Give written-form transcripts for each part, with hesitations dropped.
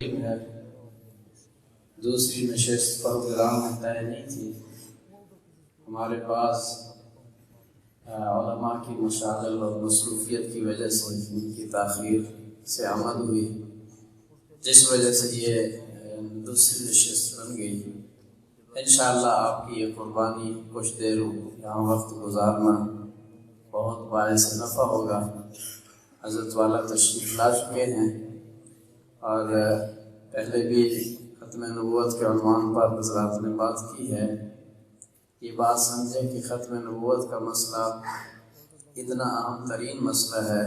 ہے دوسری نشست پروگرام میں طے نہیں تھی. ہمارے پاس علماء کی مشاغل اور مصروفیت کی وجہ سے ان کی تاخیر سے آمد ہوئی، جس وجہ سے یہ دوسری نشست بن گئی. انشاءاللہ آپ کی یہ قربانی کچھ دیر یہاں وقت گزارنا بہت باعث نفع ہوگا. حضرت والا تشریف لا چکے ہیں اور پہلے بھی ختم نبوت کے عنوان پر حضرات نے بات کی ہے. یہ بات سمجھیں کہ ختم نبوت کا مسئلہ اتنا اہم ترین مسئلہ ہے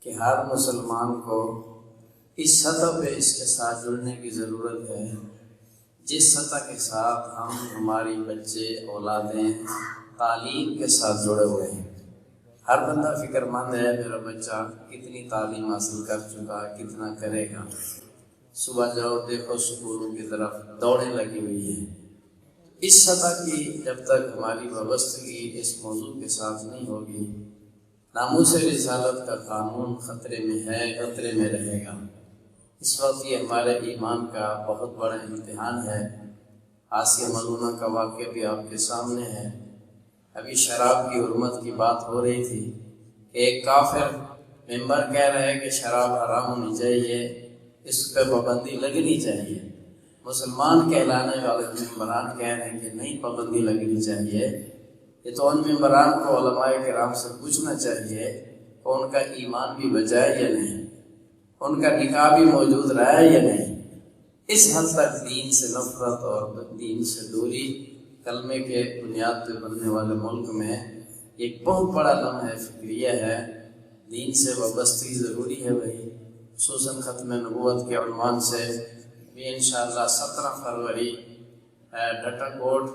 کہ ہر مسلمان کو اس سطح پہ اس کے ساتھ جڑنے کی ضرورت ہے جس سطح کے ساتھ ہم ہماری بچے اولادیں تعلیم کے ساتھ جڑے ہوئے ہیں. ہر بندہ فکر مند ہے میرا بچہ کتنی تعلیم حاصل کر چکا، کتنا کرے گا. صبح جاؤ دیکھو سکولوں کی طرف دوڑیں لگی ہوئی ہیں. اس سطح کی جب تک ہماری وابستگی اس موضوع کے ساتھ نہیں ہوگی، ناموس رسالت کا قانون خطرے میں ہے، خطرے میں رہے گا. اس وقت یہ ہمارے ایمان کا بہت بڑا امتحان ہے. آسیہ ملونہ کا واقعہ بھی آپ کے سامنے ہے. ابھی شراب کی حرمت کی بات ہو رہی تھی کہ ایک کافر ممبر کہہ رہے ہیں کہ شراب حرام ہونی چاہیے، اس پہ پابندی لگنی چاہیے. مسلمان کہلانے والے ممبران کہہ رہے ہیں کہ نہیں، پابندی لگنی چاہیے. یہ تو ان ممبران کو علماء کرام سے پوچھنا چاہیے کہ ان کا ایمان بھی بچا ہے یا نہیں، ان کا نکاح بھی موجود رہا ہے یا نہیں. اس حد تک دین سے نفرت اور دین سے دوری کلمے کے بنیاد پہ بننے والے ملک میں ایک بہت بڑا لمحہ فکریہ ہے. دین سے وابستگی ضروری ہے بھائی. خصوصاً ختم نبوت کے عنوان سے بھی انشاءاللہ 17 فروری ڈٹا کوٹ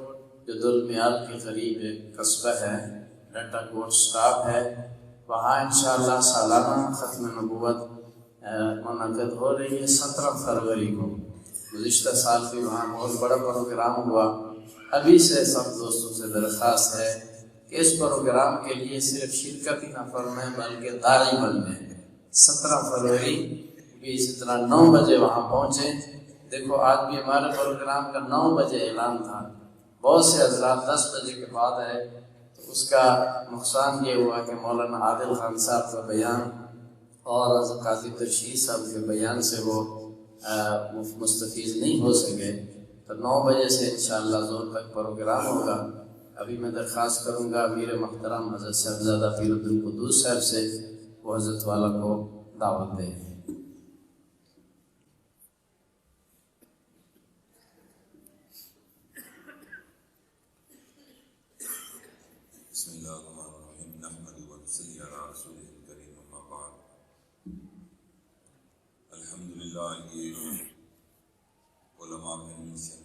جو دلمیال کے قریب ایک قصبہ ہے، ڈٹا کوٹ سٹاپ ہے، وہاں انشاءاللہ سالانہ ختم نبوت منعقد ہو رہی ہے 17 فروری کو. گزشتہ سال بھی وہاں بہت بڑا پروگرام ہوا. ابھی سے سب دوستوں سے درخواست ہے کہ اس پروگرام کے لیے صرف شرکت ہی نہ فرمائیں بلکہ داعی بن جائیں. 17 فروری بھی اسی طرح 9 بجے وہاں پہنچیں. دیکھو آج بھی ہمارے پروگرام کا 9 بجے اعلان تھا، بہت سے حضرات 10 بجے کے بعد آئے. تو اس کا نقصان یہ ہوا کہ مولانا عادل خان صاحب کا بیان اور حضرت قاضی ترشید صاحب کے بیان سے وہ مستفیض نہیں ہو سکے. تو 9 بجے سے انشاءاللہ زور تک پروگرام ہوگا. ابھی میں درخواست کروں گا امیر محترم حضرت صاحبزادہ پیر عبدالقدوس صاحب سے وہ حضرت والا کو دعوت دیں. بسم اللہ الرحمن الرحیم نحمد و نصلی علی رسول کریم اما بعد. الحمدللہ یہ علماء کنونشن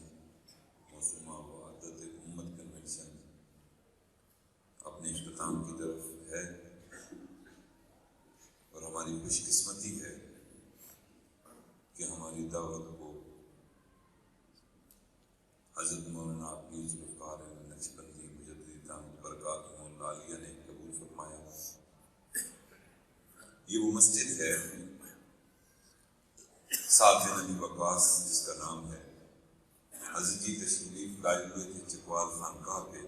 موسومہ و عدت امت کنونشن اپنے اختتام کی طرف ہے اور ہماری خوش قسمتی ہے کہ ہماری دعوت کو حضرت مولانا حافظ ذوالفقار نقشبندی مجدد دامت برکاتہ اللہ علیہ نے قبول فرمایا. یہ وہ مسجد ہے ساتھ نبی وقاص جس کا نام ہے. حضرت جی تشریف لائے ہوئے تھے چکوال خانقاہ پہ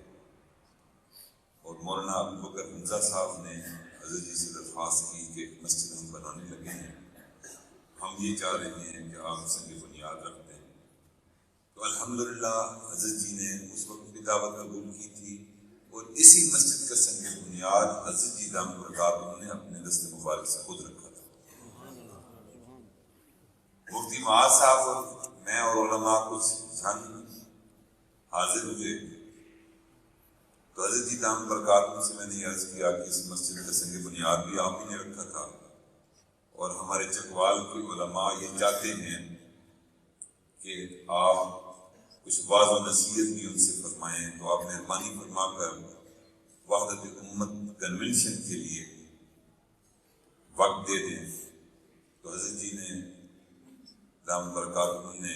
اور مولانا ابوبکر حمزہ صاحب نے حضرت جی سے درخواست کی کہ مسجد ہم بنانے لگے ہیں، ہم یہ چاہ رہے ہیں کہ آپ سنگ بنیاد رکھ دیں. تو الحمدللہ حضرت جی نے اس وقت بھی دعوت قبول کی تھی اور اسی مسجد کا سنگ بنیاد حضرت جی دامت برکاتہ نے اپنے دست مبارک سے خود رکھا تھا. مفتی معاذ صاحب اور میں اور علماء کچھ جھن حاضر ہوئے تو حضرت جی دامت برکاتہ سے میں نے عرض کیا کہ اس مسجد کا سنگ بنیاد بھی آپ ہی نے رکھا تھا اور ہمارے چکوال کے علماء یہ چاہتے ہیں کہ آپ کچھ واضح و نصیحت بھی ان سے فرمائیں. تو آپ مہربانی فرما کر وحدت امت کنونشن کے لیے وقت دے دیں. تو حضرت جی نے دامت برکاتہ نے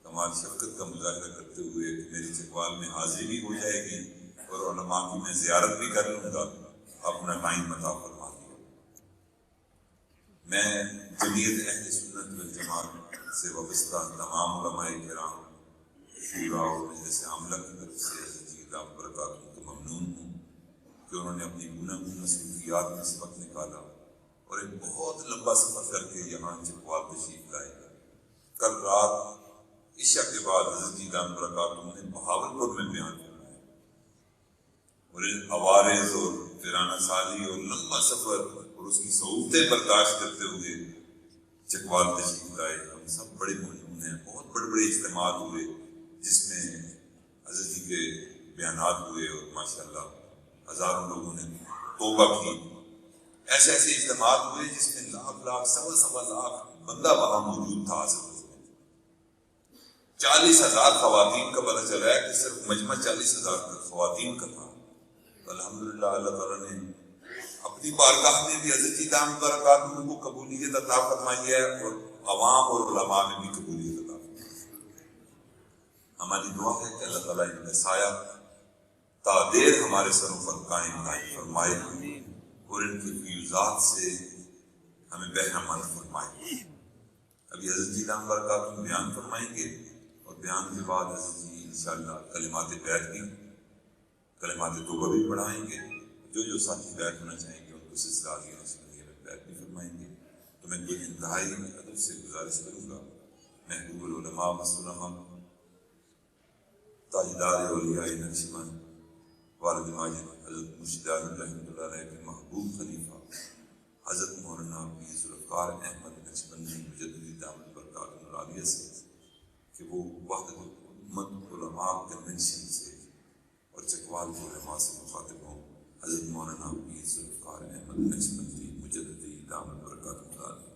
کمال شفقت کا مظاہرہ کرتے ہوئے کہ میری چکوال میں حاضری بھی ہو جائے گی اور علماء کی میں زیارت بھی کر لوں گا، اپنا ٹائم عطا فرما دیا. میں جمعیت اہل سنت والجماعت سے وابستہ تمام علماء کرام، شورا اور مجلس عاملہ کی طرف سے حضرت جی دامت برکاتہ کو ممنون ہوں کہ انہوں نے اپنی گوناگون مصروفیات میں سے وقت نکالا اور ایک بہت لمبا سفر کر کے یہاں چکوال تشریف لائے۔ کل رات عشاء کے بعد حضرت جی دامت برکاتہ نے بہاولپور میں بیان فرمایا اور ان عوارض اور ویرانہ سالی اور لمبا سفر اور اس کی صعوبتیں برداشت کرتے ہوئے چکوال تشریف لائے۔ ہم سب بڑے ممنون ہیں، بہت بڑے بڑے اجتماعات ہوئے جس میں حضرت جی کے بیانات ہوئے اور ماشاءاللہ ہزاروں لوگوں نے توبہ کی۔ ایسے ایسے اجتماعات ہوئے جس میں لاکھ سوا لاکھ بندہ وہاں موجود تھا۔ حاضر 40,000 خواتین کا پتہ چلا ہے کہ صرف مجمع 40,000 خواتین کا تھا۔ الحمدللہ اللہ تعالیٰ نے اپنی بارگاہ میں بھی حضرت جی دامت برکاتہ کو قبولیت عطا فرمائی ہے اور عوام اور علماء میں بھی قبولیت عطا فرمائی۔ ہماری دعا ہے کہ اللہ تعالیٰ ان کا سایہ تا دیر ہمارے سروں پر قائم فرمائے اور ان کی فیوزات سے ہمیں بہرمند فرمائے۔ ابھی حضرت جی دامت برکاتہ بیان فرمائیں گے اور بیان کے بعد حضرت جی انشاءاللہ کلمات بیعت بھی، کلمات توبہ بھی پڑھائیں گے۔ جو ساتھی بیعت ہونا چاہیں گے ان کو سلسلہ آگے میں بیعت بھی فرمائیں گے۔ تو میں کوئی انتہائی ادب سے گزارش کروں گا، محبوب العلماء والسلماء، تاجدار اولیاء نقشبند، والد ماجد حضرت مرشد اعظم رحمۃ اللہ علیہ کے محبوب خلیفہ حضرت مولانا پیر ذوالفقار احمد نقشبندی مجدد دامت برکاتہ العالیہ سے کہ وہ وحدت الامت علماء کنونشن سے اور چکوال کے علماء سے مخاطب ہوں۔ حضرت مولانا پیر ذوالفقار احمد نقشبندی مجدد دامت برکاتہ العالیہ۔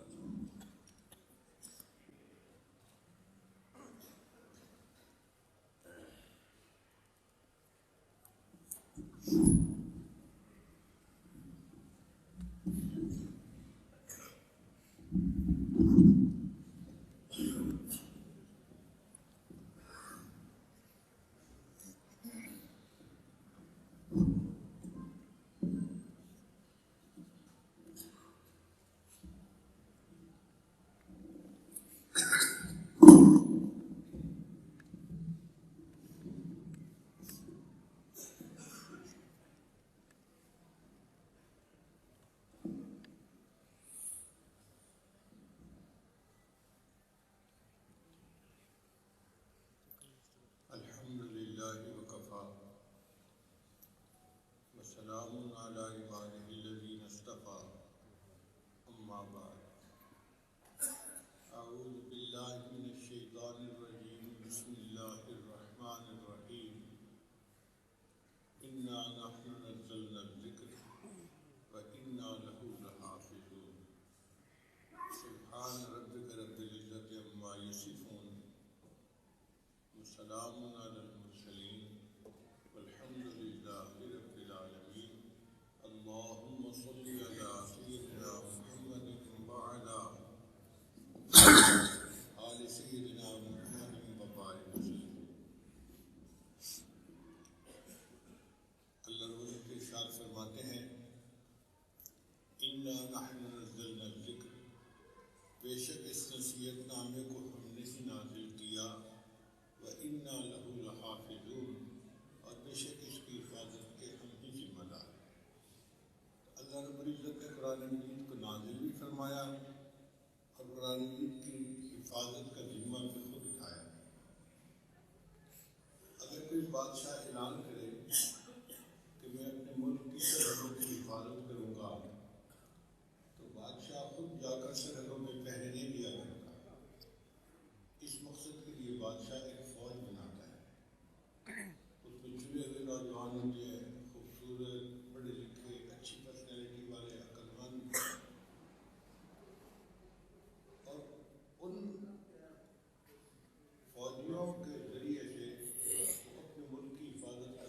وسلام علی عبادہ الذین اصطفیٰ، اما بعد، اعوذ باللہ من الشیطان الرجیم، بسم اللہ الرحمن الرحیم، انا نحن نزلنا الذکر وانا لہ لحافظون، سبحان ربک رب العزۃ عما یصفون، وسلام علی المرسلین، والحمد للہ رب العالمین۔ اللہم صل علی سیدنا محمد وعلی آل سیدنا محمد وبارک وسلم۔ اللہ رب العزت ارشاد فرماتے ہیں، انا نحن نزلنا الذکر، بے شک اس نصیحت نامے کو ہم نے ہی نازل کیا، وَإِنَّا لَهُ لَحَافِظُونَ، اور بے شک اس کی حفاظت کے ہم ہی ذمہ دار ہیں۔ اللہ رب العزت نے قرآن مجید کو نازل بھی فرمایا اور قرآن مجید کی حفاظت کا ذمہ بھی خود اٹھایا۔ اگر کوئی بادشاہ اعلان کرے کہ میں اپنے ملک کی سرحدوں کی حفاظت کروں گا تو بادشاہ خود جا کر سرحدوں میں پہرے نہیں دیا کرتا، اس مقصد کے لیے بادشاہ ایک فوج بناتا ہے، اس میں چنے ہوئے نوجوان ہوتے ہیں، خوبصورت، پڑھے لکھے، اچھی پرسنالٹی والے، عقلمند، اور ان فوجیوں کے ذریعے سے وہ اپنے ملک کی حفاظت کا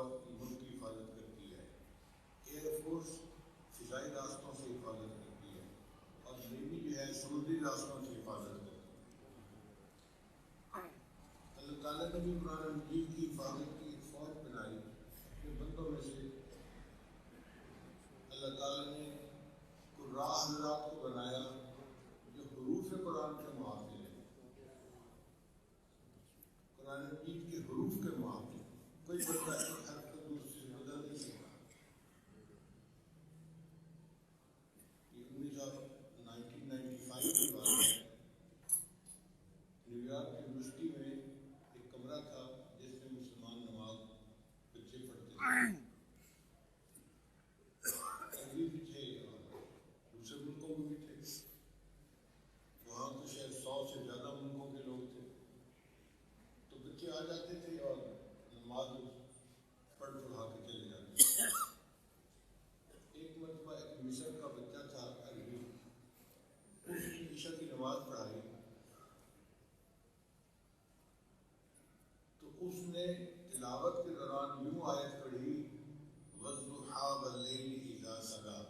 ملک کی حفاظت کرتی ہے، ایئر فورس فضائی راستوں سے حفاظت کرتی ہے، اور نیوی جو ہے سمندری راستوں سے حفاظت کرتی ہے۔ اللہ تعالیٰ نے بھی قرآن مجید کی حفاظت کی ایک فوج بنائی اپنے بندوں میں سے۔ اللہ تعالیٰ نے قراء حضرات کو بنایا جو حروف قرآن کے محافظ ہیں، قرآن مجید کے حروف کے محافظ۔ کوئی بندہ ایک حرف کو دوسرے سے بدل نہیں سکتا۔ یہ 1995 کی بات ہے، نیو یارک یونیورسٹی میں ایک کمرہ تھا جس میں مسلمان نماز بچے پڑھتے تھے، عربی بھی تھے اور دوسرے ملکوں میں بھی تھے، وہاں تو شاید 100 سے زیادہ ملکوں کے لوگ تھے۔ تو بچے آ جاتے تھے اور نماز پڑھ پڑھا کے چلے جاتے تھے۔ ایک مرتبہ ایک مصر کا بچہ تھا عربی، اس نے عشاء کی نماز پڑھائی تو اس نے تلاوت کے دوران یوں آیت پڑھی وَالضُّحَىٰ وَاللَّيْلِ إِذَا سَجَىٰ۔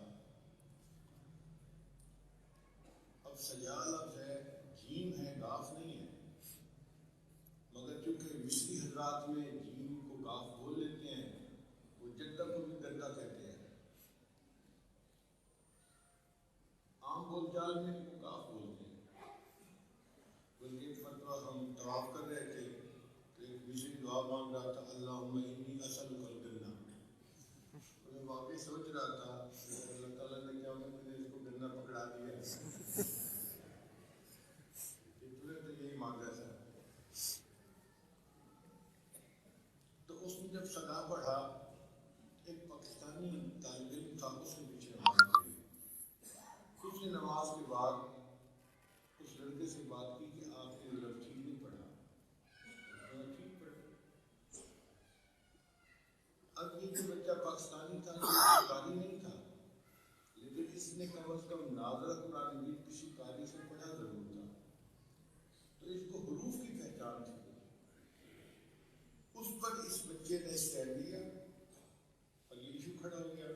اب سجا لفظ ہے، جیم ہے، قاف نہیں ہے، مگر چونکہ مصری حضرات میں جیم کو قاف بول لیتے ہیں، وہ جدہ کو بھی گدہ کہتے ہیں، عام بول چال میں وہ قاف بولتے ہیں۔ بلکہ ایک مرتبہ ہم طواف کر رہے تھے تو ایک مصری دعا مانگ رہا تھا اللہم انی اسألک الجنہ، تو میں واقعی سوچ رہا تھا کہ اللہ تعالیٰ نے کیا میں نے اس کو گنہ پکڑا دیا، تو یہی مانگا تھا۔ تو اس نے جب صدا پڑھا، ایک پاکستانی طالب علم تھا، اس نے پیچھے نماز پڑھی۔ اس نے نماز کے بعد اس لڑکے سے بات کی کہ آپ نے ضرور ٹھیک نہیں پڑھا، میں نے ٹھیک پڑھا۔ اب یہ جو بچہ پاکستانی تھا، یہ قاری نہیں تھا، لیکن اس نے کم از کم ناظرہ قرآن مجید کسی قاری سے پڑھا ضرور تھا، تو اس کو حروف کی پہچان تھی۔ اس پر اس بچے نے اسٹینڈ لیا اور یہ ایشو کھڑا ہو گیا۔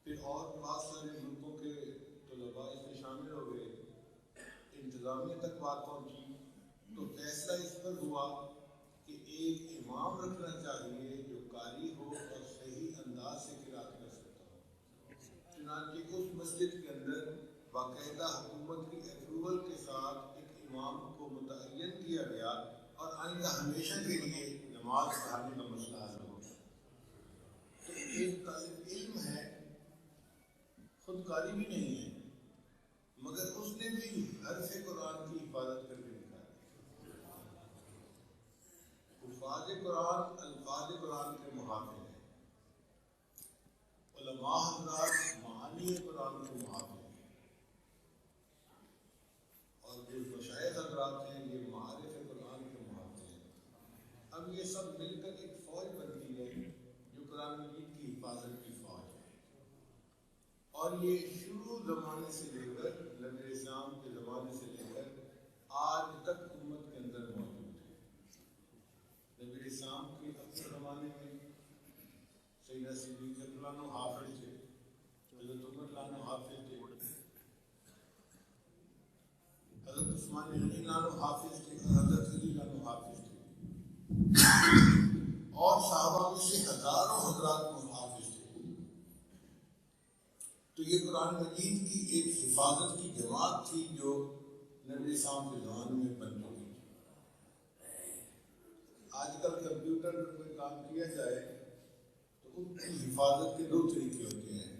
پھر اور بہت سارے ملکوں کے طلباء اس میں شامل ہو گئے، انتظامیہ تک بات پہنچی، تو فیصلہ اس پر ہوا کہ ایک امام رکھنا چاہیے جو قاری ہو اور صحیح انداز سے قرات کر سکتا ہو۔ چنانچہ اس مسجد کے اندر باقاعدہ حکومت کی اپروول کے ساتھ ایک امام کو متعین کیا گیا اور آئندہ ہمیشہ کے لیے نماز پڑھانے کا مسئلہ حل ہو۔ تو ایک طالب علم ہے، خود قاری بھی نہیں ہے، مگر اس نے بھی حرف قرآن کی حفاظت کر کے دکھایا۔ حفاظ قرآن الفاظ قرآن کے محافظ ہیں، علماء حضرات معانی قرآن کے محافظ ہیں، اور جو مشائخ حضرات ہیں یہ معارف قرآن کے محافظ ہیں۔ اب یہ سب مل کر ایک فوج بنتی ہے جو قرآن مجید کی حفاظت کی فوج ہے، اور یہ شروع زمانے سے لے کر نبی اسلام کے زمانے سے لے کر آج تک امت کے اندر موجود ہے۔ نبی اسلام کے اپنے زمانے میں سیدنا صدیق رضی اللہ عنہ حافظ تھے، حضرت عمر رضی اللہ عنہ حافظ تھے، حضرت عثمان رضی اللہ عنہ حافظ تھے، اور حضرت علی رضی اللہ عنہ حافظ تھے، اور صحابہ میں سے ہزاروں حضرات حافظ تھے۔ تو یہ قرآن مجید کی ایک حفاظت کی جماعت تھی جو نبی اسلام کے زمانے میں بن چکی تھی۔ آج کل کمپیوٹر پر کوئی کام کیا جائے تو ان کی حفاظت کے دو طریقے ہوتے ہیں،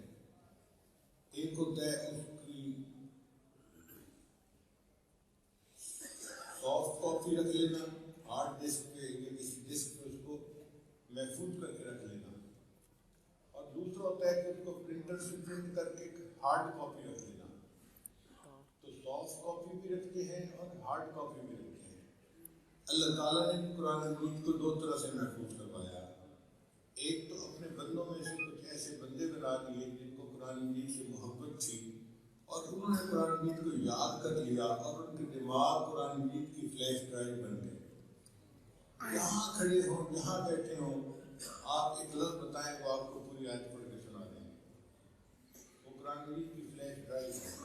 ایک ہوتا ہے اس کی سافٹ کاپی رکھ لینا ہارڈ ڈسک پہ یا کسی ڈسک پہ، اس کو محفوظ کر کے رکھ لینا، اور دوسرا ہوتا ہے کہ اس کو پرنٹر سے پرنٹ کر کے ہارڈ کاپی رکھ لینا۔ تو سافٹ کاپی بھی رکھتے ہیں اور ہارڈ کاپی بھی رکھتے ہیں۔ اللہ تعالیٰ نے قرآن مجید کو دو طرح سے محفوظ کروایا، ایک تو اپنے بندوں میں سے کچھ ایسے بندے بنا دیے جن کو قرآن مجید سے محبت تھی، اور انہوں نے قرآن مجید کو یاد کر لیا، اور ان کے دماغ قرآن مجید کی فلیش ڈرائیو بن گئے۔ جہاں کھڑے ہوں، جہاں بیٹھے ہوں، آپ ایک لفظ بتائیں وہ آپ کو پوری آیت پڑھ کے سنا دیں گے. وہ قرآن مجید کی فلیش ڈرائیو ہے.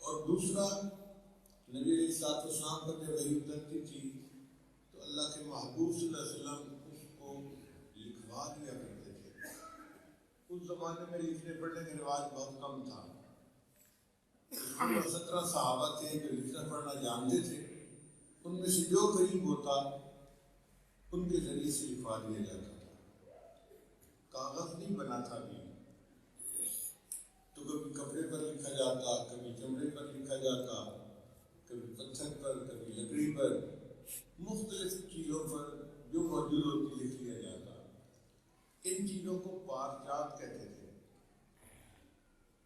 اور دوسرا نبی علیہ السلام پر جب وحی اترتی تھی تو اللہ کے محبوب صلی اللہ علیہ وسلم اس کو لکھوا دیا کرتے تھے. اس زمانے میں لکھنے پڑھنے کا رواج بہت کم تھا. 17 صحابہ تھے جو لکھنا پڑھنا جانتے تھے. ان میں سے جو قریب ہوتا ان کے ذریعے سے لکھوا دیا جاتا تھا. کاغذ نہیں بنا تھا بھی تو کبھی کپڑے پر لکھا جاتا, کبھی چمڑے پر لکھا جاتا, کبھی پتھر پر, کبھی لکڑی پر, مختلف چیزوں پر جو موجود ہوتی لکھ لیا جاتا. ان چیزوں کو پارچات کہتے تھے.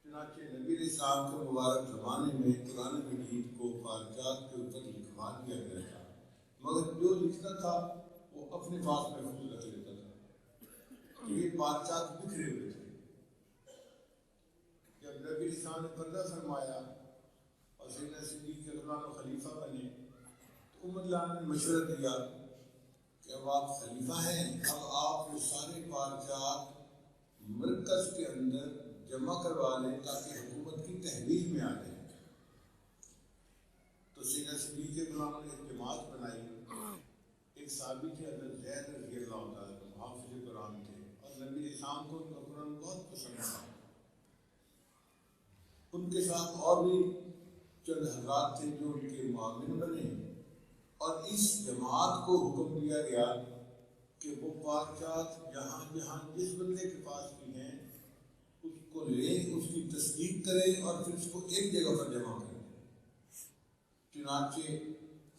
چنانچہ نبی علیہ السلام کے مبارک زمانے میں قرآن مجید کو پارچات کے اوپر لکھوا دیا گیا تھا, مگر جو لکھتا تھا وہ اپنے پاس محفوظ رکھ لیتا تھا. یہ پارچات بکھرے ہوئے تھے. جب نبی علیہ السلام نے پردہ فرمایا اور سیدنا صدیق رضی اللہ عنہ خلیفہ بنے تو عمر اللہ نے مشورہ دیا کہ اب آپ خلیفہ ہیں, اب آپ وہ سارے پارچات مرکز کے اندر جمع کروا لیں تاکہ حکومت کی تحویل میں آ جائے. تو سیدنا صدیق رضی اللہ عنہ نے ایک جماعت بنائی. ایک صحابی تھے حضرت زید رضی اللہ تعالیٰ عنہ, حافظ قرآن تھے اور نبی علیہ السلام کو ان کا قرآن بہت پسند تھا. ان کے ساتھ اور بھی چند حضرات تھے جو ان کے معاون بنے, اور اس جماعت کو حکم دیا گیا کہ وہ پارچات جہاں جہاں جس بندے کے پاس بھی ہیں اس کو لیں, اس کی تصدیق کریں اور پھر اس کو ایک جگہ پر جمع کریں. چنانچہ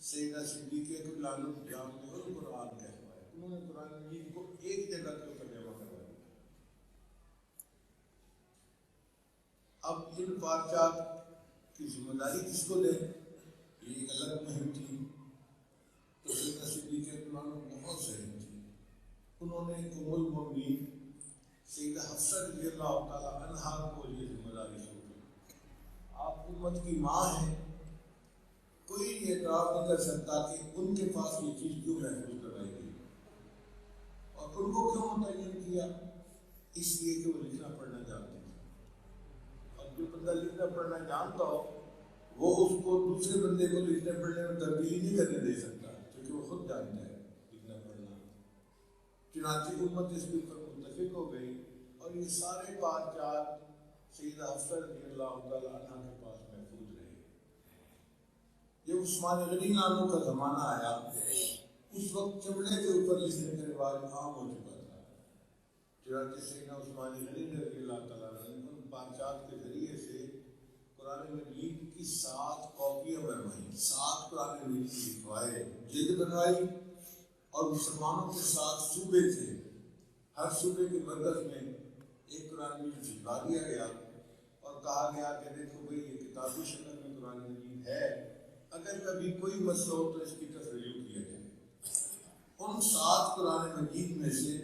سیدنا صدیق رضی اللہ عنہ جامع القرآن کہلوائے, انہوں نے قرآن مجید کو ایک جگہ کے اوپر جمع کروایا. اب ان پارچات کی ذمہ داری کس کو دیں, یہ ایک الگ مہم تھی. تو سیدنا صدیق رضی اللہ عنہ بہت ذہین تھی. انہوں نے ام المؤمنین سیدہ حفصہ رضی اللہ تعالیٰ عنہا کو یہ ذمہ داری سونپی. آپ امت کی ماں ہیں, کوئی یہ اعتراف نہیں کر سکتا کہ ان کے پاس یہ چیز کیوں محفوظ کروائی گئی, اور ان کو کیوں متعین کیا, اس لیے کہ وہ لکھنا پڑھنا جانتے ہیں. اور جو بندہ لکھنا پڑھنا جانتا ہو وہ اس کو دوسرے بندے کو لکھنے پڑھنے میں تبدیلی نہیں کرنے دے سکتا, کیونکہ وہ خود جانتا ہے لکھنا پڑھنا. چنانچہ امت اس کے اوپر متفق ہو گئی اور یہ سارے پارچات سیدہ حفصہ رضی اللہ تعالیٰ عنہ کے پاس محفوظ رہے. جب عثمان غنی ناموں کا زمانہ آیا اس وقت چمڑے کے اوپر لکھنے کا رواج عام ہو چکا تھا. چنانچہ سیدنا عثمان غنی رضی اللہ تعالیٰ عنہ ان پارچات کے ذریعے سے قرآن مجید کی 7 کاپیاں بنوائیں, 7 قرآن مجید لکھوائے, جلد بنوائی. اور مسلمانوں کے 7 صوبے تھے, ہر صوبے کے مرکز میں ایک قرآن مجید لکھوا دیا گیا اور کہا گیا کہ دیکھو بھئی یہ کتابی شکل میں قرآن مجید ہے, اگر کبھی کوئی مسئلہ ہو تو اس کی تفریح کیا جائے. ان 7 قرآن مجید میں سے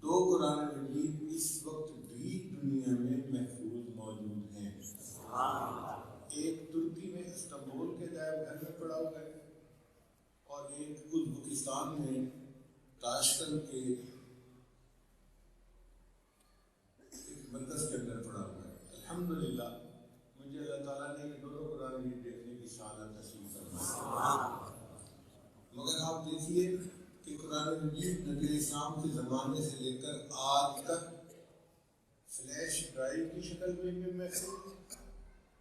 2 قرآن مجید اس وقت بھی دنیا میں محفوظ موجود ہیں. ایک ترکی میں استنبول کے عجائب گھر میں پڑا ہوا ہے اور ایک ازبکستان میں تاشکند کے ایک مرکز کے اندر پڑا ہوا ہے. الحمدللہ مجھے اللہ تعالیٰ نے یہ دونوں قرآن مجید دیکھنے کی سعادت نصیب فرمائی. مگر آپ دیکھیے کہ قرآن مجید نبی علیہ السلام کے زمانے سے لے کر آج تک فلیش ڈرائیو کی شکل میں بھی محفوظ.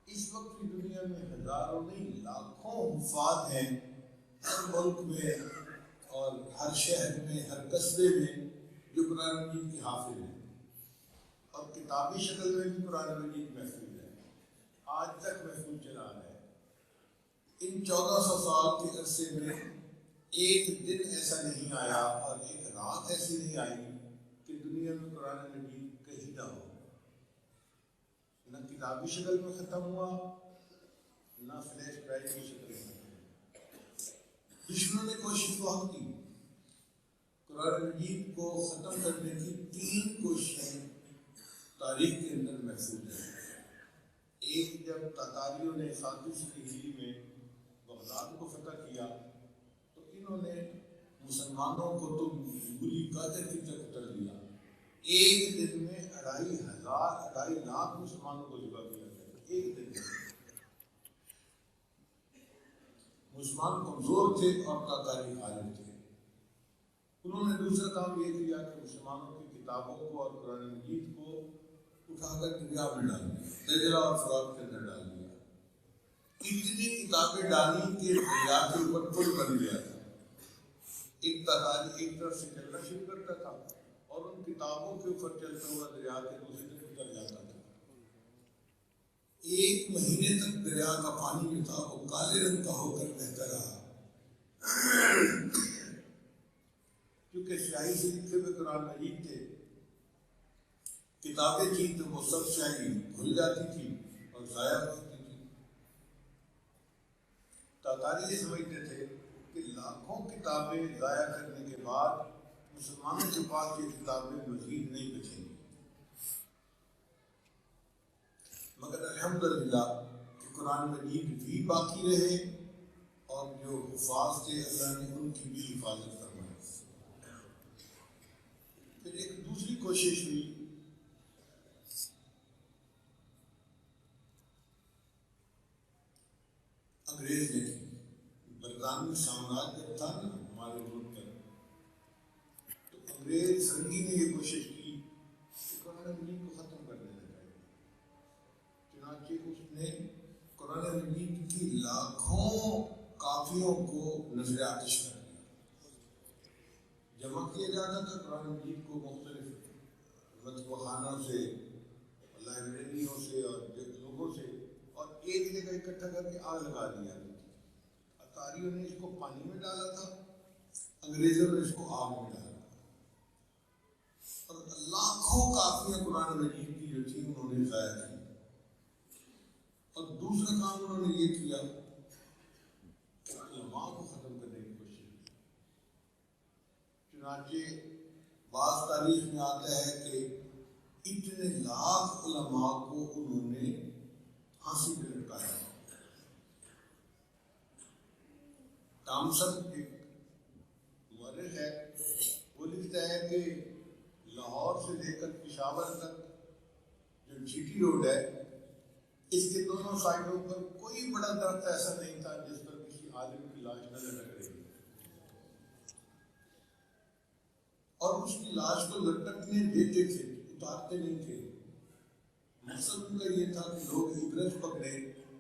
اس وقت بھی دنیا میں ہزاروں نہیں لاکھوں حفاظ ہیں ہر ملک میں اور ہر شہر میں, ہر قصبے میں جو قرآن مجید کے حافظ ہیں, اور کتابی شکل میں بھی قرآن مجید محفوظ ہے, آج تک محفوظ چلا رہا ہے. ان 1400 سال کے عرصے میں ایک دن ایسا نہیں آیا اور ایک رات ایسی نہیں آئی کہ دنیا میں قرآن مجید کہیں نہ ہو. نہ کتابی شکل میں ختم ہوا, نہ فلیش ڈرائیو کی شکل میں. دشمنوں نے کوشش بہت کی, قرآن مجید کو ختم کرنے کی 3 کوششیں تاریخ کے اندر محفوظ ہیں. ایک جب تاتاریوں نے 700 ہجری میں بغداد کو فتح کیا تو انہوں نے مسلمانوں کو تو بری قادر کی طرف قتل دیا. ایک دن میں 2.5 لاکھ مسلمانوں کو ذبح کیا گیا. ایک دن میں مسلمان کمزور تھے اور تاتاری غالب تھے. انہوں نے دوسرا کام یہ کیا کہ مسلمانوں کی کتابوں کو اور قرآن مجید کو اٹھا کر دریا میں ڈال دیا, دجلہ اور فرات کے اندر ڈال دیا. اتنی کتابیں ڈالی کہ دریا کے اوپر پل بن گیا تھا. ایک تاتاری ایک طرف سے چلنا شروع کرتا تھا اور ان کتابوں کے اوپر چلتا ہوا دریا کے دوسری طرف اتر جاتا تھا. 1 مہینے تک دریا کا پانی جو تھا وہ کالے رنگ کا ہو کر بہتا رہا. کیونکہ سیاہی سے لکھے ہوئے قرآن مجید تھے, کتابیں تھیں تو وہ سب سیاہی گھل جاتی تھی اور ضائع ہوتی تھی. تاتاری یہ سمجھتے تھے کہ لاکھوں کتابیں ضائع کرنے کے بعد مسلمانوں کے پاس یہ کتابیں مزید نہیں بچیں گی. مگر الحمدللہ کہ قرآن مجید بھی باقی رہے اور جو حفاظ تھے اللہ نے ان کی بھی حفاظت فرمائی. پھر ایک دوسری کوشش ہوئی, انگریز نے کی. برطانوی سامراج جب تھا نا ہمارے ملک پر, تو انگریز سرنگی نے یہ کوشش کی کہ قرآن مجید کو ختم کر دینا چاہیے. چنانچہ اس نے قرآن مجید کی لاکھوں کاپیوں کو نظر آتش کر دیا. جمع کیا جاتا تھا قرآن مجید کو مختلف مطبوع خانوں سے, لائبریریوں سے اور لوگوں سے, اور ایک جگہ اکٹھا کر کے آگ لگا دیا. اتاریوں نے اس کو پانی میں ڈالا تھا, انگریزوں نے اس کو آگ میں ڈالا, اور لاکھوں کاپیاں قرآن مجید کی جو تھی انہوں نے ضائع کی. اور دوسرا کام انہوں نے یہ کیا کہ علماء کو ختم کرنے کی کوشش کی. چنانچہ بعض تاریخ میں آتا ہے کہ اتنے لاکھ علماء کو انہوں نے پھانسی پہ لٹکایا. ٹامسن ایک مورخ ہے, وہ لکھتا ہے کہ لاہور سے لے کر پشاور تک جو جی ٹی روڈ ہے, اس کے دونوں سائڈوں پر کوئی بڑا درخت ایسا نہیں تھا جس پر کسی عالم کی لاش نہ لٹک رہی. اور اس کی لاش کو لٹکنے دیتے تھے, اتارتے نہیں تھے. مقصد ان کا یہ تھا کہ لوگ عبرت پکڑے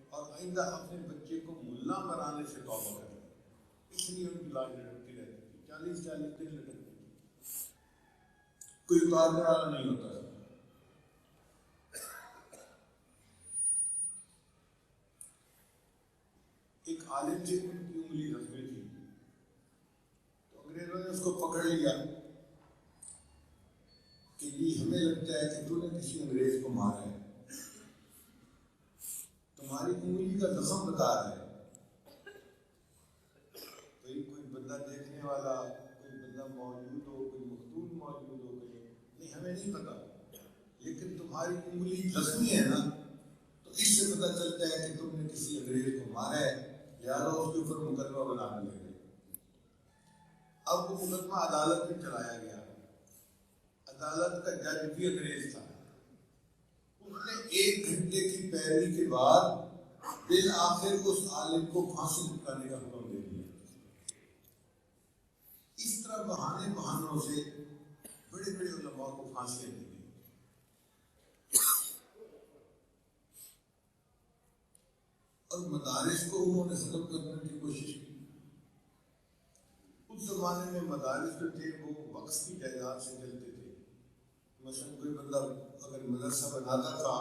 اور آئندہ اپنے بچے کو ملا بنانے سے توبہ کریں. اس لیے ان کی لاش لٹکتی رہتی تھی, 40 دن لٹکتی تھی, کوئی اتارنے والا نہیں ہوتا تھا. ایک عالم سے ان کی انگلی رکھنی تھی, تو انگریزوں نے اس کو پکڑ لیا کہ یہ ہمیں لگتا ہے کہ تو نے کسی انگریز کو مارا ہے, تمہاری انگلی کا زخم بتا رہا ہے. کوئی بندہ دیکھنے والا, کوئی بندہ موجود ہو, کوئی مقتول موجود ہو, نہیں ہمیں نہیں پتا, لیکن تمہاری انگلی زخمی ہے نا, تو اس سے پتہ چلتا ہے کہ تم نے کسی انگریز کو مارا ہے, لہٰذا اس کے اوپر مقدمہ بنانے لگے. اب وہ مقدمہ عدالت میں چلایا گیا. عدالت کا جج بھی انگریز تھا. اس نے 1 گھنٹے کی پیروی کے بعد بالآخر اس عالم کو پھانسی لٹکانے کا حکم دے دیا. اس طرح بہانوں سے بڑے بڑے علماء کو پھانسی دی گئی. اور مدارس کو انہوں نے ختم کرنے کی کوشش کی. اس زمانے میں مدارس جو تھے وہ وقف کی جائیداد سے چلتے تھے. مثلاً کوئی بندہ اگر مدرسہ بناتا تھا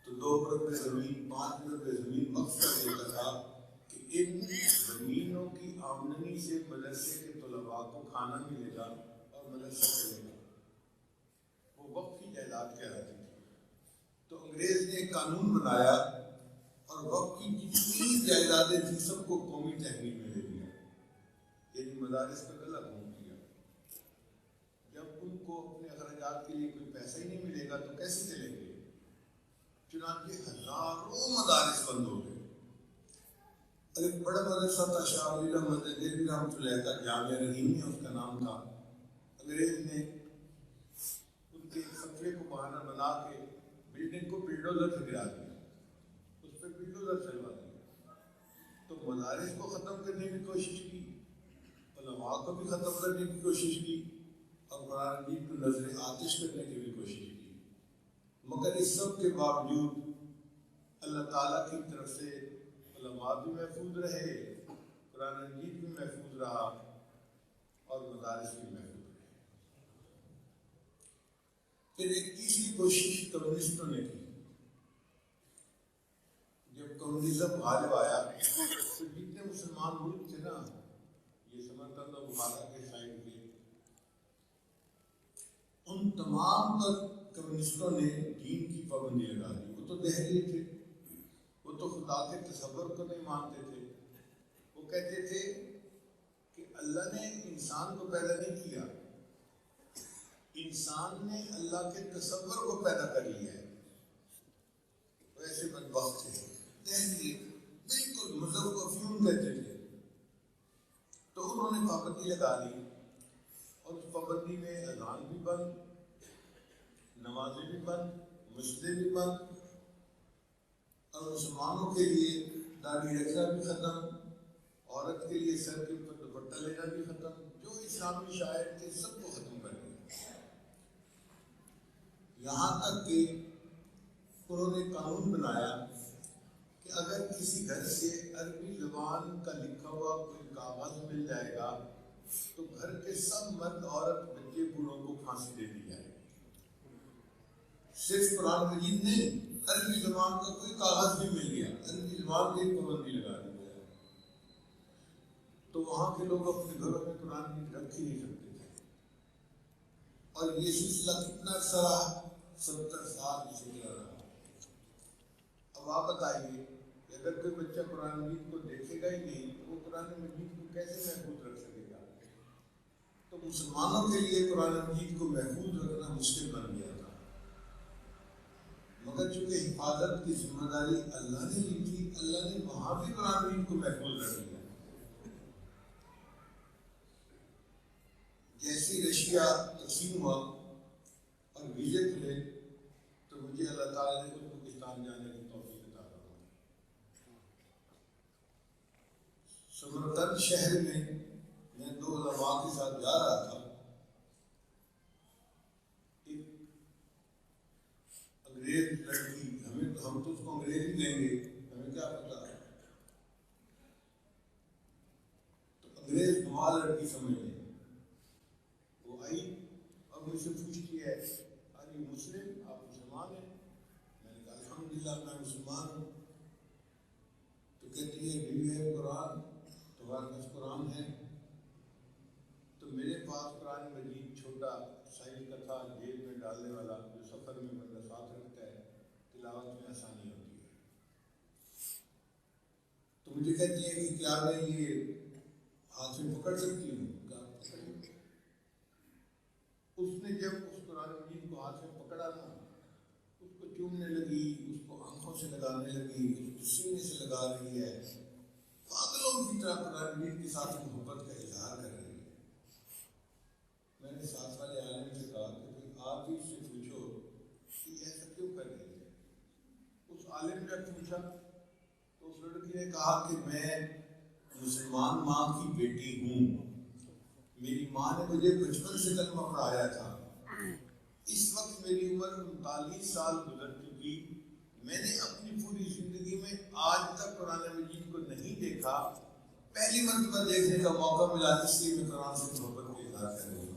تو 2 مربع زمین 5 مربع زمین وقف کر دیتا تھا کہ ان زمینوں کی آمدنی سے مدرسے کے طلباء کو کھانا ملے گا اور مدرسہ چلے گا. وہ وقف کی جائیداد کہلاتی تھی. تو انگریز نے ایک قانون بنایا اور وقف کی جتنی جائیدادیں تھیں سب کو قومی تحویل میں لے لیا. یعنی مدارس کا غلط گھوم دیا. جب ان کو اپنے اخراجات کے لیے کوئی پیسہ ہی نہیں ملے گا تو کیسے چلیں گے؟ چنانچہ ہزاروں مدارس بند ہو گئے. اور ایک بڑا مدرسہ تھا شاہ ولی اللہ محمد دہلوی رحمۃ اللہ کا، جامعہ رحیم میں اس کا نام تھا. انگریز نے ان کے فتوے کو بہانہ بنا کے بلڈنگ کو بلڈوزر سے گرا دیا، اس پہ بلڈوزر چلوا دیا. تو مدارس کو ختم کرنے کی کوشش کی، علماء کو بھی ختم کرنے کی کوشش کی، اور قرآن مجید کو نظر آتش کرنے کی بھی کوشش کی. مگر اس سب کے باوجود اللہ تعالیٰ کی طرف سے علماء بھی محفوظ رہے، قرآن مجید بھی محفوظ رہا، اور مدارس بھی محفوظ رہے. پھر ایک تیسری کوشش کمیونسٹوں نے کی. جب کمیونزم غالب آیا تو جتنے مسلمان ملک تھے نا، یہ سمرقند و بخارا کے سائڈ کے، ان تمام پر کمیونسٹوں نے دین کی پابندی لگا دی. وہ تو دہلی تھے، وہ تو خدا کے تصور کو نہیں مانتے تھے. وہ کہتے تھے کہ اللہ نے انسان کو پیدا نہیں کیا، انسان نے اللہ کے تصور کو پیدا کر لیا ہے. ویسے بدبخت تھے، دہلی بالکل مذہب کو افیون کہتے تھے. تو انہوں نے پابندی لگا دی، اور اس پابندی میں اذان بھی بند، نمازیں بھی بند، مسجدیں بھی بند، اور مسلمانوں کے لیے داڑھی رکھنا بھی ختم، عورت کے لیے سر کے اوپر دوپٹہ لینا بھی ختم. جو اسلامی شاعر تھے سب کو ختم کر دیا. یہاں تک کہ انہوں نے قانون بنایا کہ اگر کسی گھر سے عربی زبان کا لکھا ہوا کوئی کاغذ مل جائے گا تو گھر کے سب مرد عورت بچے بوڑھوں کو پھانسی دے دی جائے گی. صرف قرآن مجید نہیں، عربی زبان کا کوئی کاغذ بھی مل گیا، عربی زبان کی پابندی لگا دی جائے. تو وہاں کے لوگ اپنے گھروں میں قرآن مجید رکھ ہی نہیں سکتے تھے. اور یہ سلسلہ کتنا عرصہ رہا؟ 70 سال یہ سلسلہ رہا. اب آپ بتائیے کہ اگر کوئی بچہ قرآن مجید کو دیکھے گا ہی نہیں تو وہ قرآن مجید کو کیسے محفوظ رکھ سکے گا؟ تو مسلمانوں کے لیے قرآن مجید کو محفوظ رکھنا مشکل بن گیا تھا. مگر چونکہ حفاظت کی ذمہ داری اللہ نے لی تھی، اللہ نے وہاں بھی قرآن مجید کو محفوظ رکھ لیا. جیسی رشیا تقسیم ہوا اور ویزے کھلے تو مجھے اللہ تعالیٰ نے ازبکستان جانے کی توفیق عطا فرمائی. سمرقند شہر میں 2 علماء کے ساتھ جا رہا تھا. ایک انگریز لڑکی، ہم تو اس کو انگریز ہی کہیں گے، ہمیں کیا پتا، تو انگریز نما لڑکی سمجھ لیں. وہ آئی اور مجھ سے پوچھتی ہے، ارے مسلم، آپ مسلمان ہیں؟ میں نے کہا الحمدللہ میں مسلمان ہوں. تو کہتی ہے ڈو یو ہیو قرآن؟ تمہارے پاس قرآن ہے؟ تو میرے پاس قرآن مجید چھوٹا سائز کا تھا، جیب میں ڈالنے والا، جو سفر میں بندہ ساتھ رکھتا ہے، تلاوت میں آسانی ہوتی ہے. تو مجھے کہتی ہے کہ کیا میں یہ ہاتھ میں پکڑ سکتی ہوں؟ اس نے جب اس قرآن مجید کو ہاتھ میں پکڑا نا، اس کو چومنے لگی، اس کو آنکھوں سے لگانے لگی، اس کو سینے سے لگا رہی ہے، پاگلوں کی طرح قرآن مجید کے ساتھ محبت کا اظہار کر رہی ہے. میں نے ساتھ والے عالم سے کہا کہ آپ ہی سے پوچھو کہ ایسا کیوں کر رہی ہے. اس عالم نے پوچھا تو اس لڑکی نے کہا کہ میں مسلمان ماں کی بیٹی ہوں، میری ماں نے مجھے بچپن سے کلمہ پڑھایا تھا. اس وقت میری عمر 39 سال گزر چکی، میں نے اپنی پوری زندگی میں آج تک قرآن مجید کو نہیں دیکھا، پہلی مرتبہ دیکھنے کا موقع ملا، اس لیے میں قرآن سے محبت کا اظہار کر رہی ہوں.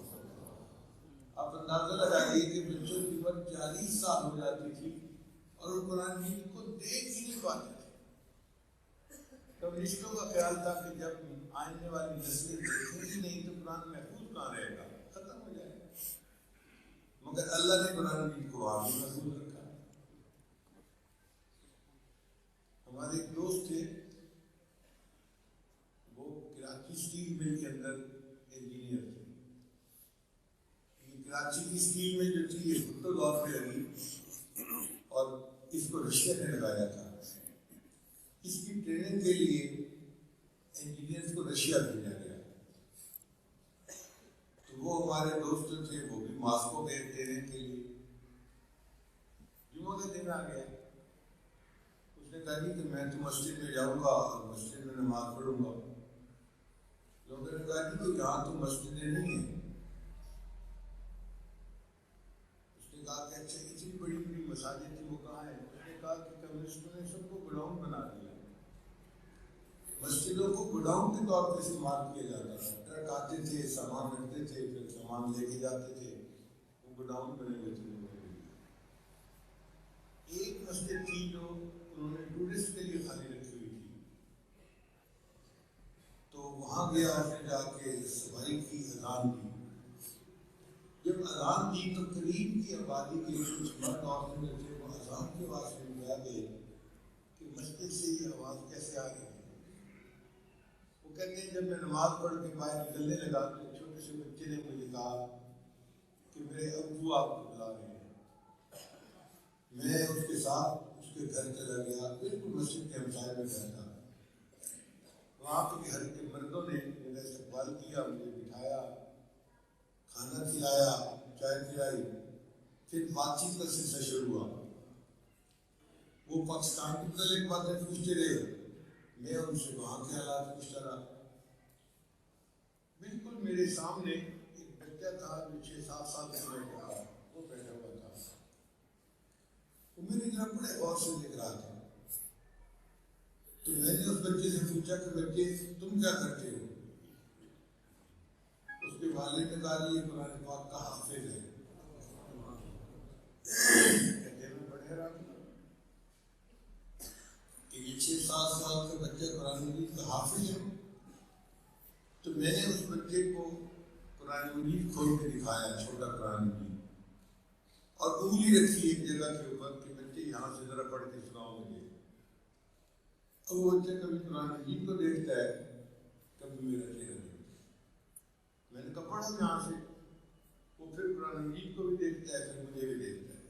آپ اندازہ لگائیے کہ بچوں کی عمر 40 سال ہو جاتی تھی اور وہ قرآن مجید کو دیکھ ہی نہیں پاتے تھے. کمیونسٹوں کا خیال تھا کہ جب آنے والی نسلیں دیکھیں ہی نہیں تو قرآن محفوظ کہاں رہے گا، ختم ہو جائے گا. مگر اللہ نے قرآن مجید کو وہاں بھی محفوظ رکھا. ہمارے ایک دوست تھے، وہ کراچی اسٹیل مل کے اندر انجینئر تھے. کراچی کی اسٹیل مل جو تھی یہ بھٹو دور پہ لگی اور اس کو رشیا نے لگایا تھا. اس کی ٹریننگ کے لیے رشیا بھیجا گیا. تو وہ ہمارے دوست تھے، وہ بھی ماسکو گئے دینے کے لیے. جمعہ کا دن آ گیا. اس نے کہا کہ میں تو مسجد میں جاؤں گا اور مسجد میں نماز پڑھوں گا. لوگوں نے کہا کہ یہاں تو مسجدیں نہیں ہیں. اس نے کہا کہ اچھا اتنی بڑی بڑی مساجد تھی وہ کہاں ہیں؟ اس نے کہا کہ کمیونسٹوں نے سب کو گڈاؤن بنا دیا. مسجدوں کو گڈاؤن کے طور پر استعمال کیا جاتا تھا. ٹرک آتے تھے، سامان رکھتے تھے، پھر سامان لے کے جاتے تھے. وہ گڈاؤن بنے ہوئے تھے. ایک مسجد تھی جو انہوں نے ٹورسٹ کے لیے خالی رکھی ہوئی تھی. تو وہاں گیا، اس نے جا کے صفائی کی، اذان دی. جب اذان دی تو قریب کی آبادی کے کچھ مرد عورتیں جو تھے وہ اذان کے واسطے میں آ گئے کہ مسجد سے یہ آواز کیسے آ رہی ہے. وہ کہتے ہیں جب میں نماز پڑھ کے باہر نکلنے لگا تو ایک چھوٹے سے بچے نے مجھے کہا کہ میرے ابو آپ کو بلا رہے ہیں. میں اس کے ساتھ اس کے گھر چلا گیا. بالکل مسجد کے ہمسائے میں گھر تھا. وہاں پہ گھر کے مردوں نے میرا استقبال کیا، مجھے بٹھایا، کھانا کھلایا، چائے پلائی. پھر بات چیت کا سلسلہ شروع ہوا. وہ پاکستان کے متعلق باتیں پوچھتے رہے، میں ان سے وہاں کے حالات پوچھتا رہا. بالکل میرے سامنے ایک بچہ تھا جو 6-7 سال کا تھا، وہ بیٹھا ہوا تھا. وہ میری طرف بڑے غور سے دیکھ رہا تھا. تو میں نے اس بچے سے پوچھا کہ بچے تم کیا کرتے ہو؟ اس کے والد نے کہا یہ قرآن پاک کا حافظ ہے. کہتے میں بڑے حیران تھا کہ یہ 6-7 سال کا بچہ قرآن مجید کا حافظ ہے. تو میں نے اس بچے کو قرآن مجید کھول کے دکھایا، چھوٹا قرآن مجید، اور انگلی رکھی ایک جگہ کے اوپر کہ بچے یہاں سے ذرا پڑھ کے سناؤ مجھے. اب وہ بچہ کبھی قرآن مجید کو دیکھتا ہے، کبھی میرا چہرہ دیکھتا ہے. میں نے کہا پڑھو یہاں سے. وہ پھر قرآن مجید کو بھی دیکھتا ہے، پھر مجھے بھی دیکھتا ہے.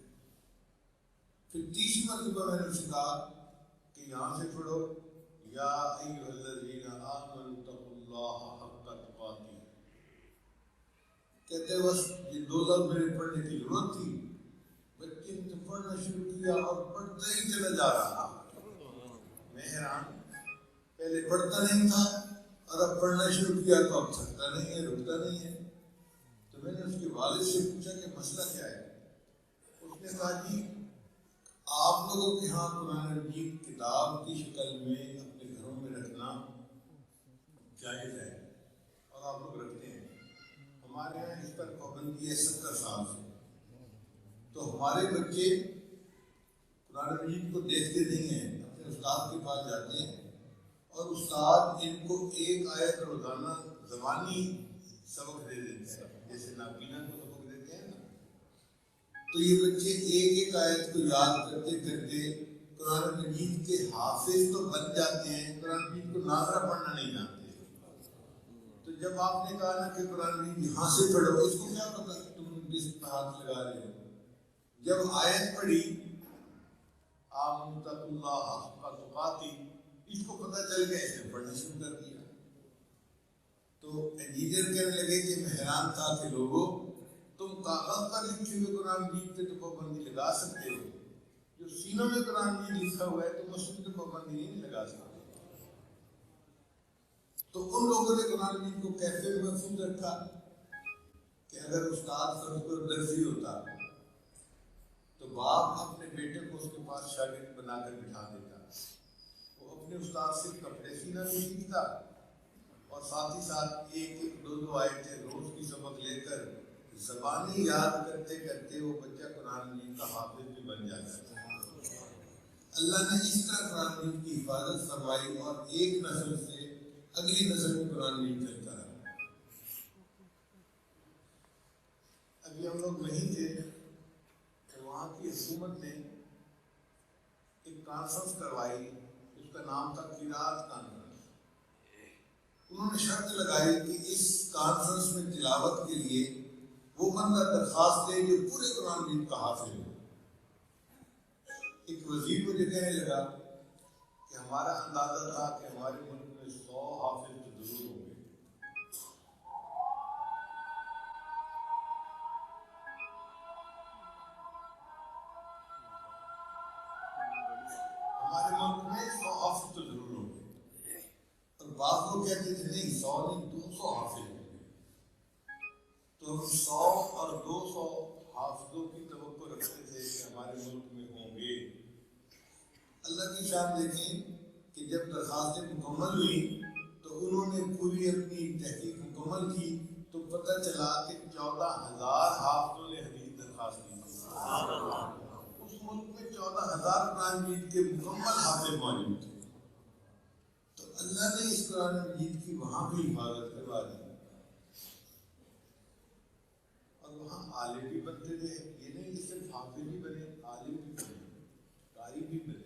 پھر تیسری مرتبہ میں نے اسے کہا کہ یہاں سے پڑھو، یا ایھا الذین آمنوا اتقوا اللہ حق تقاته. کہتے بس یہ 2 لفظ میرے پڑھنے کی ضرورت تھی. بچے نے پڑھنا شروع کیا اور پڑھتا ہی چلا جا رہا. میں حیران، پہلے پڑھتا نہیں تھا اور اب پڑھنا شروع کیا تو اب تھکتا نہیں ہے، رکتا نہیں ہے. تو میں نے اس کے والد سے پوچھا کہ مسئلہ کیا ہے. اس نے کہا جی آپ لوگوں کے ہاں قرآن مجید کتاب کی شکل میں اپنے گھروں میں رکھنا جائز ہے اور آپ لوگ رکھتے ہیں. ہمارے یہاں اس پر پابندی ہے 70 سال سے. تو ہمارے بچے قرآن مجید کو دیکھتے نہیں ہیں، اپنے استاد کے پاس جاتے ہیں اور استاد ان کو ایک آیت روزانہ زبانی سبق دے دیتے ہیں، جیسے نابینا کو سبق دیتے ہیں نا. تو یہ بچے ایک آیت کو یاد کرتے کرتے قرآن مجید کے حافظ تو بن جاتے ہیں، قرآن مجید کو ناظرہ پڑھنا نہیں جانتے. تو جب آپ نے کہا نا کہ قرآن مجید یہاں سے پڑھو، اس کو کیا پتا تم کس پہ ہاتھ لگا رہے ہو. جب آیت پڑھی آمنوا باللہ حق تقاتی، اس کو پتہ چل گیا، اس نے پڑھنا شروع کر دیا. تو انجینئر کہنے لگے کہ میں حیران تھا کہ لوگوں تم کاغذ پر لکھے ہوئے قرآن مجید پہ تو پابندی لگا سکتے ہو، جو سینوں میں قرآن مجید لکھا ہوا ہے تو مسجد پہ پابندی نہیں لگا سکتے. تو ان لوگوں نے قرآن مجید کو کیسے محفوظ رکھا کہ اگر استاد فرض پر درسی ہوتا تو باپ اپنے بیٹے کو اس کے پاس شاگرد بنا کر بٹھا دیتا. وہ اپنے استاد سے کپڑے سینا بھی سیکھتا اور ساتھ ہی ساتھ 1-2 آیتیں روز کی سبق لے کر زبانی یاد کرتے کرتے وہ بچہ قرآن مجید کا حافظ بھی بن جاتا. اللہ نے اس طرح قرآن مجید کی حفاظت فرمائی اور ایک نسل سے اگلی نسل میں قرآن مجید چلتا رہا. ابھی ہم لوگ وہیں تھے کہ وہاں کی حکومت نے ایک کانفرنس کروائی، اس کا نام تھا قراءت کانفرنس. انہوں نے شرط لگائی کہ اس کانفرنس میں تلاوت کے لیے وہ بندہ درخواست دے جو پورے قرآن مجید کا حافظ ہو. ایک وزیر مجھے کہنے لگا کہ ہمارا اندازہ تھا کہ ہمارے ملک میں 100 حافظ ضرور ہوں گے. ہمارے ملک میں 100 حافظ تو ضرور ہوں گے، اور بعض لوگ کہتے تھے نہیں 100 نہیں 200 حافظ ہوں گے. تو ہم 100 اور 200 حافظوں کی توقع رکھتے تھے کہ ہمارے ملک میں ہوں گے. اللہ کی شان دیکھیں کہ جب درخواستیں مکمل ہوئی تو انہوں نے پوری اپنی تحقیق مکمل کی تو پتہ چلا کہ 14,000 حافظوں نے حدیث درخواست کی. اس ملک میں 14,000 قرآن مجید کے مکمل حافظ موجود تھے. تو اللہ نے اس قرآن مجید کی وہاں بھی حفاظت کروا دی، اور وہاں عالم بھی بنتے تھے. یہ نہیں کہ صرف حافظ بھی بنے، عالم بھی بنے، قاری بھی بنے.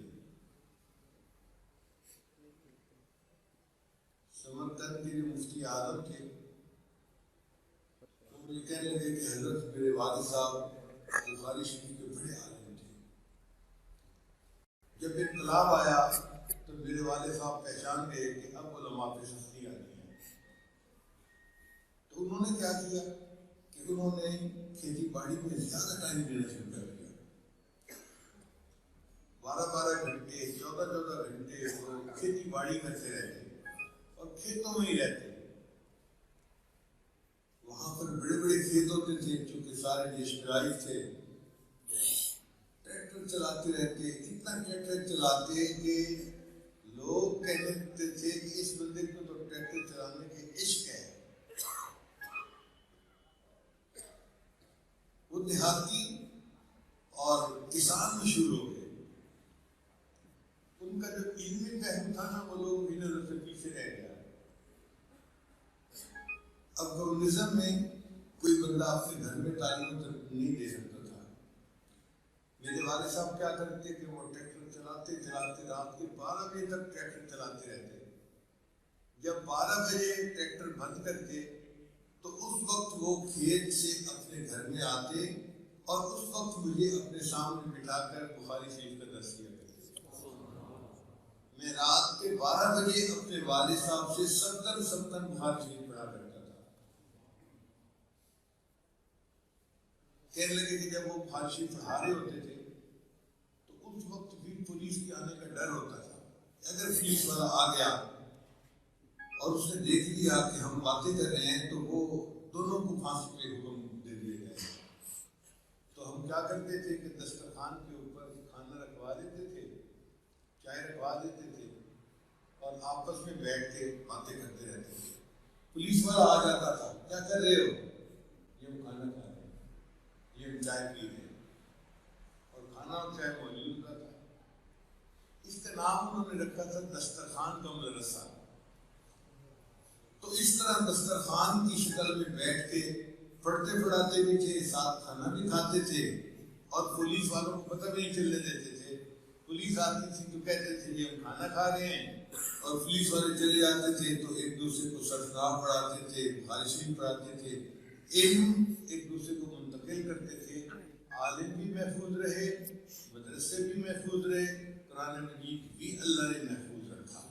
سمرقند کے مفتی اعظم تھے، وہ مجھے کہنے لگے کہ حضرت میرے والد صاحب بخاری شریف کے بڑے عالم تھے. جب انقلاب آیا تو میرے والد صاحب پہچان گئے کہ اب علماء پہ سختی آنی ہے. تو انہوں نے کیا کیا کہ انہوں نے کھیتی باڑی میں زیادہ ٹائم دینا شروع کر دیا. 12 گھنٹے 14 گھنٹے وہ کھیتی باڑی کرتے رہتے اور کھیتوں میں ہی رہتے. وہاں پر بڑے بڑے کھیت ہوتے تھے چونکہ سارے اشترائی تھے. ٹریکٹر چلاتے رہتے، اتنا ٹریکٹر چلاتے کہ لوگ کہنے لگتے تھے کہ اس بندے کو تو ٹریکٹر چلانے کے عشق ہے. وہ دیہاتی اور کسان مشہور ہو گئے. ان کا جو علمی پہلو تھا نا وہ لوگ بھی نظر سے پیچھے رہ گیا. اب کمیونزم میں کوئی بندہ اپنے گھر میں تعلیم نہیں دے سکتا تھا. میرے والد صاحب کیا کرتے کہ وہ ٹریکٹر چلاتے رات کے 12 بجے تک ٹریکٹر چلاتے رہتے. جب 12 بجے ٹریکٹر بند کرتے تو اس وقت وہ کھیت سے اپنے گھر میں آتے اور اس وقت مجھے اپنے سامنے بٹھا کر بخاری شریف کا درس کیا کرتے. میں رات کے 12 بجے اپنے والد صاحب سے 70 بخاری شریف پڑھا کرتا تھا. کہنے لگے کہ جب وہ بخاری شریف پڑھا رہے ہوتے تھے تو اس وقت بھی پولیس کے آنے کا ڈر ہوتا تھا. اگر پولیس والا آ گیا اور اس نے دیکھ لیا کہ ہم باتیں کر رہے ہیں تو وہ دونوں کو پھانسی پہ حکم دے دیا جائے. تو ہم کیا کرتے تھے کہ دسترخوان کے اوپر کھانا رکھوا دیتے تھے، چائے رکھوا دیتے تھے اور آپس میں بیٹھ کے باتیں کرتے رہتے تھے. پولیس والا آ جاتا تھا، کیا کر رہے ہو؟ یہ ہم کھانا کھا رہے ہیں، یہ ہم چائے پی رہے ہیں، اور کھانا اور چائے موجود ہوتا تھا. اس کا نام انہوں نے رکھا تھا دسترخوان کا مدرسہ. تو اس طرح دسترخوان کی شکل میں بیٹھ کے پڑھتے پڑھاتے بھی تھے، ساتھ کھانا بھی کھاتے تھے، اور پولیس والوں کو پتہ بھی نہیں چلنے دیتے تھے. پولیس آتی تھی تو کہتے تھے یہ ہم کھانا کھا رہے ہیں، اور پولیس والے چلے جاتے تھے تو ایک دوسرے کو سرفراہ پڑھاتے تھے، بخاری شریف پڑھاتے تھے، علم ایک دوسرے کو منتقل کرتے تھے. عالم بھی محفوظ رہے، مدرسے بھی محفوظ رہے، قرآن مجید بھی اللہ نے محفوظ رکھا.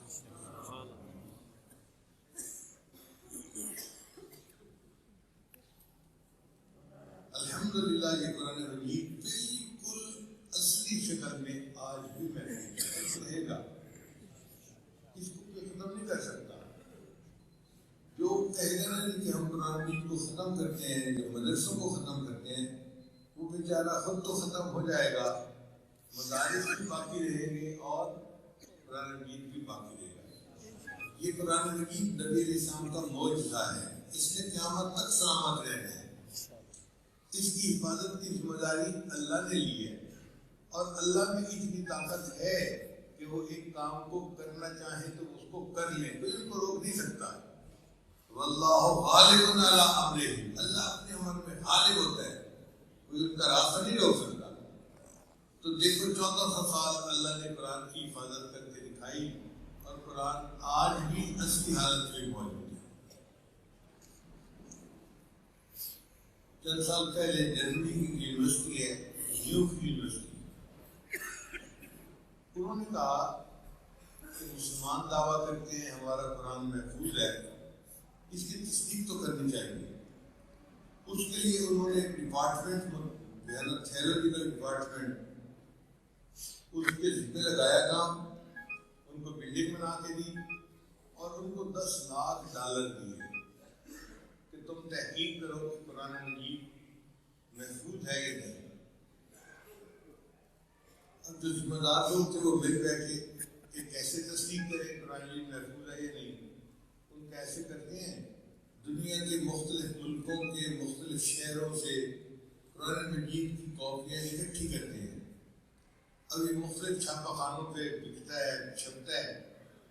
الحمدللہ یہ قرآن مجید بالکل اصلی شکل میں آج بھی محفوظ رہے گا. اس کو کوئی ختم نہیں کر سکتا. جو کہے گا نا کہ ہم قرآن مجید کو ختم کرتے ہیں، جو مدرسوں کو ختم کرتے ہیں، وہ بیچارہ خود تو ختم ہو جائے گا، مدارس بھی باقی رہیں گے اور قرآن مجید بھی باقی رہے گا. یہ قرآن مجید نبی علیہ السلام کا معجزہ ہے، اس نے قیامت تک سلامت رہنا ہے. اس کی حفاظت کی ذمہ داری اللہ نے لی ہے، اور اللہ میں اتنی طاقت ہے کہ وہ ایک کام کو کرنا چاہے تو اس کو کر لیں، کوئی ان کو روک نہیں سکتا. واللہ غالب علی امرہ، اللہ اپنے امر میں غالب ہوتا ہے، کوئی ان کا راستہ نہیں روک سکتا. تو دیکھو 1400 سال اللہ نے قرآن کی حفاظت کر کے دکھائی، اور قرآن آج بھی اصلی حالت میں موجود ہے. چند سال پہلے جرمنی کی یونیورسٹی ہے، نیوک یونیورسٹی، انہوں نے کہا کہ مسلمان دعویٰ کرتے ہیں ہمارا قرآن محفوظ ہے، اس کی تصدیق تو کرنی چاہیے. اس کے لیے انہوں نے ایک ڈپارٹمنٹ تھیولوجیکل ڈپارٹمنٹ اس کے ذمہ لگایا کام، ان کو بلڈنگ بنا کے دی اور ان کو $10 لاکھ دیے کہ تم تحقیق کرو کہ قرآن مجید محفوظ ہے یا نہیں. اب جو ذمہ دار لوگ تھے وہ مل بیٹھے کہ کیسے تصدیق کریں قرآن مجید محفوظ ہے یا نہیں. ان کیسے کرتے ہیں، دنیا کے مختلف ملکوں کے مختلف شہروں سے قرآن مجید کی کاپیاں اکٹھی کرتے ہیں. اب یہ مختلف چھاپہ خانوں پہ بکتا ہے، چھپتا ہے،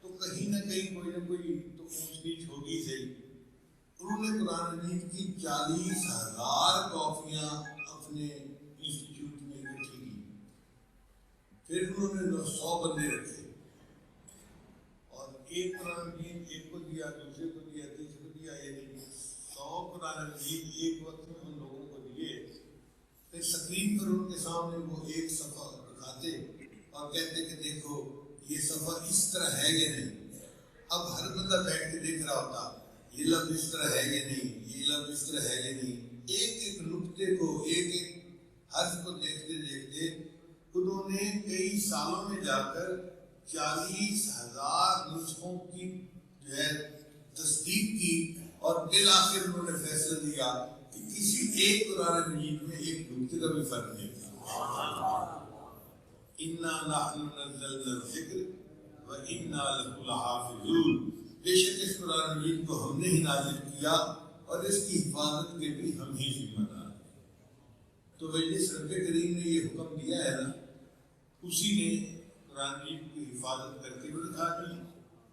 تو کہیں نہ کہیں کوئی نہ کوئی تو اونچ نیچ ہوگی صحیح. انہوں نے قرآن مجید کی 40,000 کاپیاں اپنے انسٹیٹیوٹ میں اکٹھی کی. پھر انہوں نے 100 بندے رکھے اور ایک قرآن مجید ایک کو دیا، دوسرے کو دیا، تیسرے کو دیا، یعنی 100 قرآن مجید ایک وقت میں ان لوگوں کو دیے. پھر سکرین پر ان کے سامنے وہ ایک صفحہ دکھاتے اور کہتے کہ دیکھو یہ صفحہ اس طرح ہے یا نہیں. اب ہر بندہ بیٹھ کے دیکھ رہا ہوتا یہ لفظ اس طرح ہے یا نہیں، یہ لفظ اس طرح ہے یا نہیں. ایک ایک نقطے کو، ایک ایک حرف کو دیکھتے دیکھتے انہوں نے کئی سالوں میں جا کر 40,000 نسخوں کی جو ہے تصدیق کی اور بالآخر انہوں نے فیصلہ دیا کہ کسی ایک قرآن مجید میں ایک نقطے کا بھی فرق نہیں تھا. اِنَّا نَحْنُ نَزَّلْنَا الذِّكْرَ وَإِنَّا لَهُ لَحَافِظُونَ. بے شک اس قرآن مجید کو ہم نے ہی نازل کیا اور اس کی حفاظت کے بھی ہم ہی ذمہ دار ہیں. تو جس رب کریم نے یہ حکم دیا ہے نا، اسی نے قرآن مجید کی حفاظت کر کے بھی دکھا دی.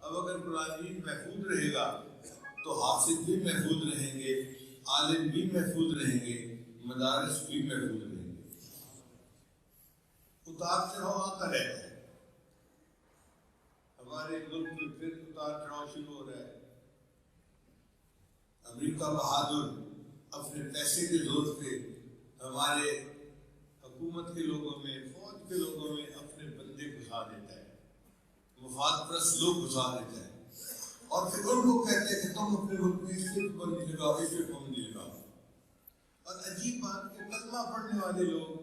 اب اگر قرآن مجید محفوظ رہے گا تو حافظ بھی محفوظ رہیں گے، عالم بھی محفوظ رہیں گے، مدارس بھی محفوظ رہیں گے. اتار چڑھاؤ آتا رہتا ہے. ہمارے ملک میں پھر اتار چڑھاؤ شروع ہو رہا ہے. امریکہ بہادر اپنے پیسے کے زور پہ ہمارے حکومت کے لوگوں میں، فوج کے لوگوں میں اپنے بندے گھسا دیتا ہے، مفاد پرست لوگ گھسا دیتا ہے اور پھر ان کو کہتے ہیں کہ تم اپنے ملک میں اس پہ پابندی لگاؤ، اس پہ پابندی لگاؤ. اور عجیب بات کہ کلمہ پڑھنے والے لوگ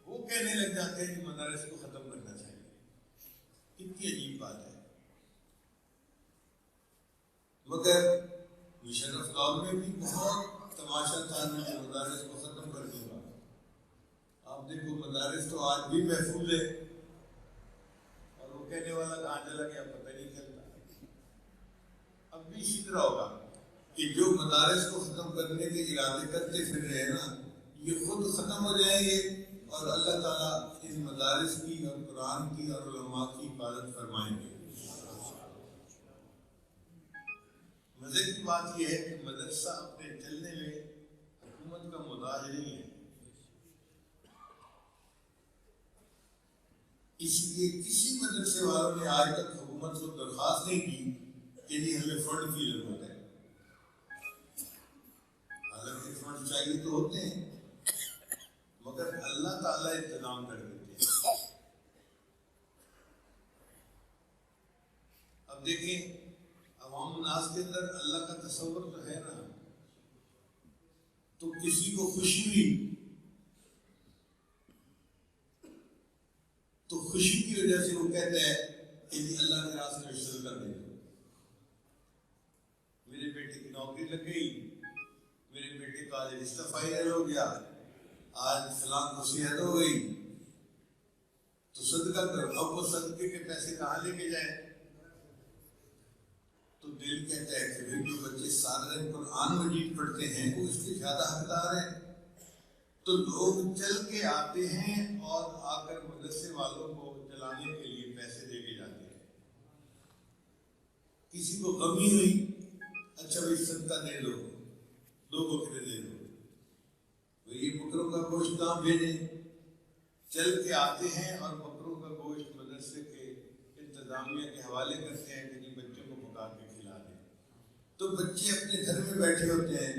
وہ کہنے لگ جاتے ہیں کہ مدارس کو ختم کرنا چاہیے. کتنی عجیب بات ہے. مگر مشرف دور میں بھی بہت تماشا تھا کہ مدارس کو ختم کر دوں گا. آپ دیکھو مدارس تو آج بھی محفوظ ہے اور وہ کہنے والا کہاں چلا گیا پتہ نہیں چلتا. اب بھی اسی طرح ہوگا کہ جو مدارس کو ختم کرنے کے ارادے کرتے پھر رہے نا، یہ خود ختم ہو جائیں گے اور اللہ تعالیٰ ان مدارس کی اور قرآن کی اور علماء کی حفاظت فرمائیں گے. مزے کی بات یہ ہے کہ مدرسہ اپنے چلنے میں حکومت کا محتاج نہیں ہے. اس لیے کسی مدرسے والوں نے آج تک حکومت کو درخواست نہیں کی کہ جی ہمیں فنڈ کی ضرورت ہے. حالانکہ فنڈ چاہیے تو ہوتے ہیں مگر اللہ تعالیٰ انتظام کر دیتے ہیں. اب دیکھیں عوام الناس کے اندر اللہ کا تصور تو ہے نا، تو کسی کو خوشی ہوئی تو خوشی کی وجہ سے وہ کہتا ہے کہ جی اللہ کے راستے میں رشتہ کر دیں. میرے بیٹے کی نوکری لگ گئی، میرے بیٹے کا آج رشتہ فائنل ہو گیا، آج فلاں کو صحت ہو گئی، تو صدقہ کرو. اب وہ صدقے کے پیسے کہاں لے کے جائیں؟ تو دل کہتا ہے کہ جو بچے سارے دن قرآن مجید پڑھتے ہیں وہ اس کے زیادہ حقدار ہیں. تو لوگ چل کے آتے ہیں اور آ کر مدرسے والوں کو چلانے کے لیے پیسے دے کے جاتے ہیں. کسی کو غمی ہوئی، اچھا بھائی صدقہ دے دو، 2 بکرے دے دو، یہ بکروں کا گوشت کہاں بھیجیں؟ چل کے آتے ہیں اور بکروں کا گوشت مدرسے کے انتظامیہ کے حوالے کرتے ہیں کہ جی بچوں کو پکا کے کھلا دیں. تو بچے اپنے گھر میں بیٹھے ہوتے ہیں،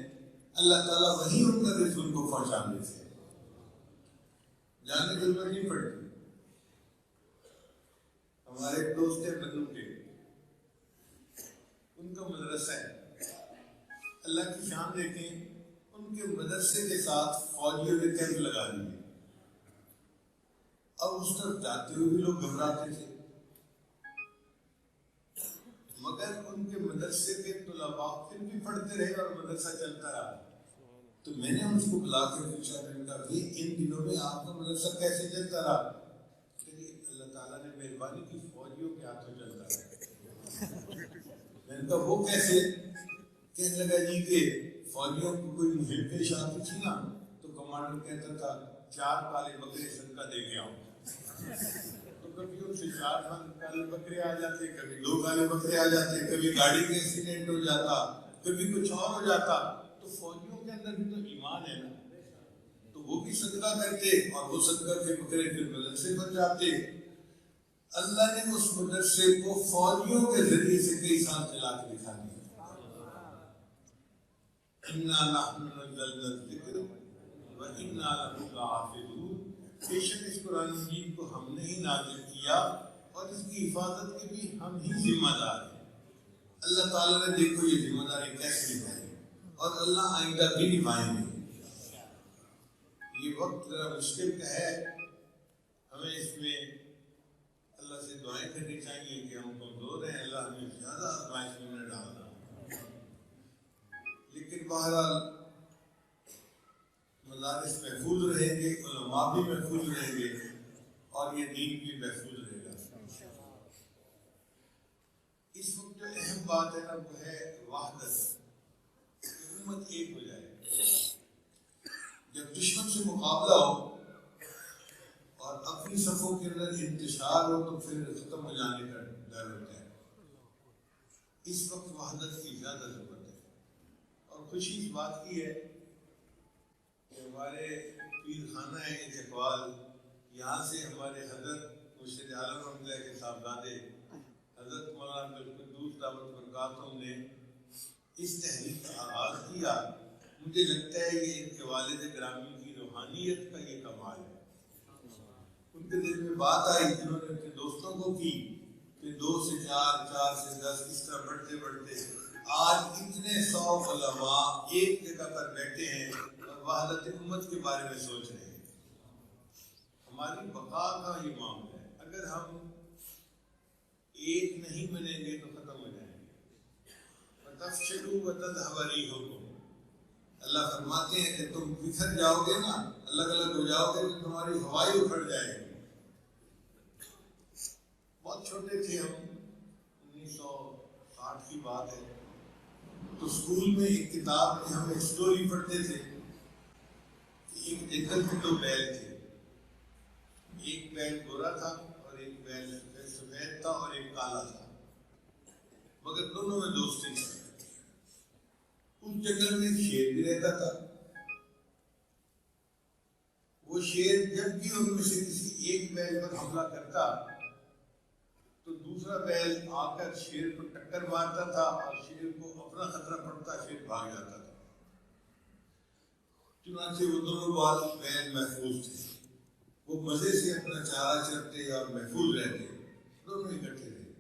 اللہ تعالیٰ وہیں ان کا رزق ان کو پہنچا دیتے ہیں، جانے کی ضرورت نہیں پڑتی. ہمارے ایک دوست ہیں بنو کے، ان کا مدرسہ ہے اللہ کی شان دیکھیں، ان کے مدرسے کے ساتھ فوجیوں نے کیمپ لگا دیے اور اس طرف جاتے ہوئے بھی لوگ گھبراتے تھے، مگر ان کے مدرسے کے طلباء پھر بھی پڑھتے رہے اور مدرسہ چلتا رہا۔ تو میں نے ان کو بلا کے پوچھا، میں نے کہا ان دنوں میں آپ کا مدرسہ کیسے چلتا رہا؟ کہ اللہ تعالیٰ نے مہربانی کی، فوجیوں کے ہاتھوں چلتا رہا۔ میں نے کہا وہ کیسے؟ کہنے لگا جی کہ فوجیوں کو کوئی مہم پیش آتی تھی نا تو کمانڈر کہتا تھا 4 کالے بکرے صدقہ دے کے آؤ، تو کبھی ان سے 4 کالے بکرے آ جاتے، کبھی 2 کالے بکرے آ جاتے، کبھی گاڑی کا ایکسیڈنٹ ہو جاتا، کبھی کچھ اور ہو جاتا۔ تو فوجیوں کے اندر بھی تو ایمان ہے نا، تو وہ بھی صدقہ کرتے اور وہ صدقہ کے بکرے پھر مدرسے بن جاتے۔ اللہ نے اس مدرسے کو فوجیوں کے ذریعے سے کئی سال چلا کے دکھا دیا۔ اِنَّا نَحْنُ نَزَّلْنَا الذِّكْرَ وَإِنَّا لَهُ لَحَافِظُونَ، بے شک اس قرآن مجید کو ہم نے ہی نازل کیا اور اس کی حفاظت کے بھی ہم ہی ذمہ دار ہیں۔ اللہ تعالیٰ نے دیکھو یہ ذمہ داری کیسے نبھائی اور اللہ آئندہ بھی نبھائیں گے۔ یہ وقت ذرا مشکل کا ہے، ہمیں اس میں اللہ سے دعائیں کرنی چاہیے کہ ہم کمزور ہیں، اللہ ہمیں زیادہ آزمائش میں نہ ڈالنا، لیکن بہرحال مدارس محفوظ رہیں گے، علماء بھی محفوظ رہیں گے اور یہ دین بھی محفوظ رہے گا۔ اس وقت جو اہم بات ہے نا وہ ہے وحدت، کہ امت ایک ہو جائے۔ جب دشمن سے مقابلہ ہو اور اپنی صفوں کے اندر انتشار ہو تو پھر ختم ہو جانے کا ڈر ہوتا ہے۔ اس وقت وحدت کی زیادہ ضرورت ہے، اور خوشی اس بات کی ہے کہ ہمارے پیر خانہ ہے چکوال، یہاں سے ہمارے حضرت مرشد عالم رحمۃ اللہ کے صاحبزادے حضرت مولانا قدوس دعوت برکاتہم نے اس تحریک کا آغاز کیا۔ مجھے لگتا ہے یہ ان کے والد گرامی کی روحانیت کا یہ کمال ہے۔ ان کے دل میں بات آئی، جنہوں نے اپنے دوستوں کو کی کہ 2 سے 4، 4 سے 10 اس طرح بڑھتے بڑھتے آج اتنے 100 علماء ایک جگہ پر بیٹھے ہیں اور وحدت امت کے بارے میں سوچ رہے ہیں۔ ہماری بقا کا یہ معاملہ ہے، اگر ہم ایک نہیں بنیں گے تو ختم ہو جائیں گے۔ وَتَفْشِلُوا وَتَذْهَبَ رِيحُكُمْ، اللہ فرماتے ہیں کہ تم بکھر جاؤ گے نا، الگ الگ ہو جاؤ گے تو تمہاری ہوائیں اکھڑ جائے گی۔ بہت چھوٹے تھے ہم، 1960 کی بات ہے، تو اسکول میں ایک کتاب میں ہم ایک سٹوری پڑھتے تھے کہ ایک جنگل میں 2 بیل تھے، ایک بیل گورا تھا اور ایک بیل سفید تھا اور ایک کالا تھا، مگر دونوں میں دوستی تھی۔ اس جنگل میں ایک شیر بھی رہتا تھا، وہ شیر جب بھی ان میں سے کسی ایک بیل پر حملہ کرتا تو دوسرا بیل آ کر شیر کو ٹکر مارتا تھا اور شیر کو اپنا خطرہ پڑتا، شیر بھاگ جاتا تھا۔ چنانچہ وہ دونوں بیل محفوظ تھے، وہ مزے سے اپنا چارہ چرتے اور محفوظ رہتے، دونوں اکٹھے رہے۔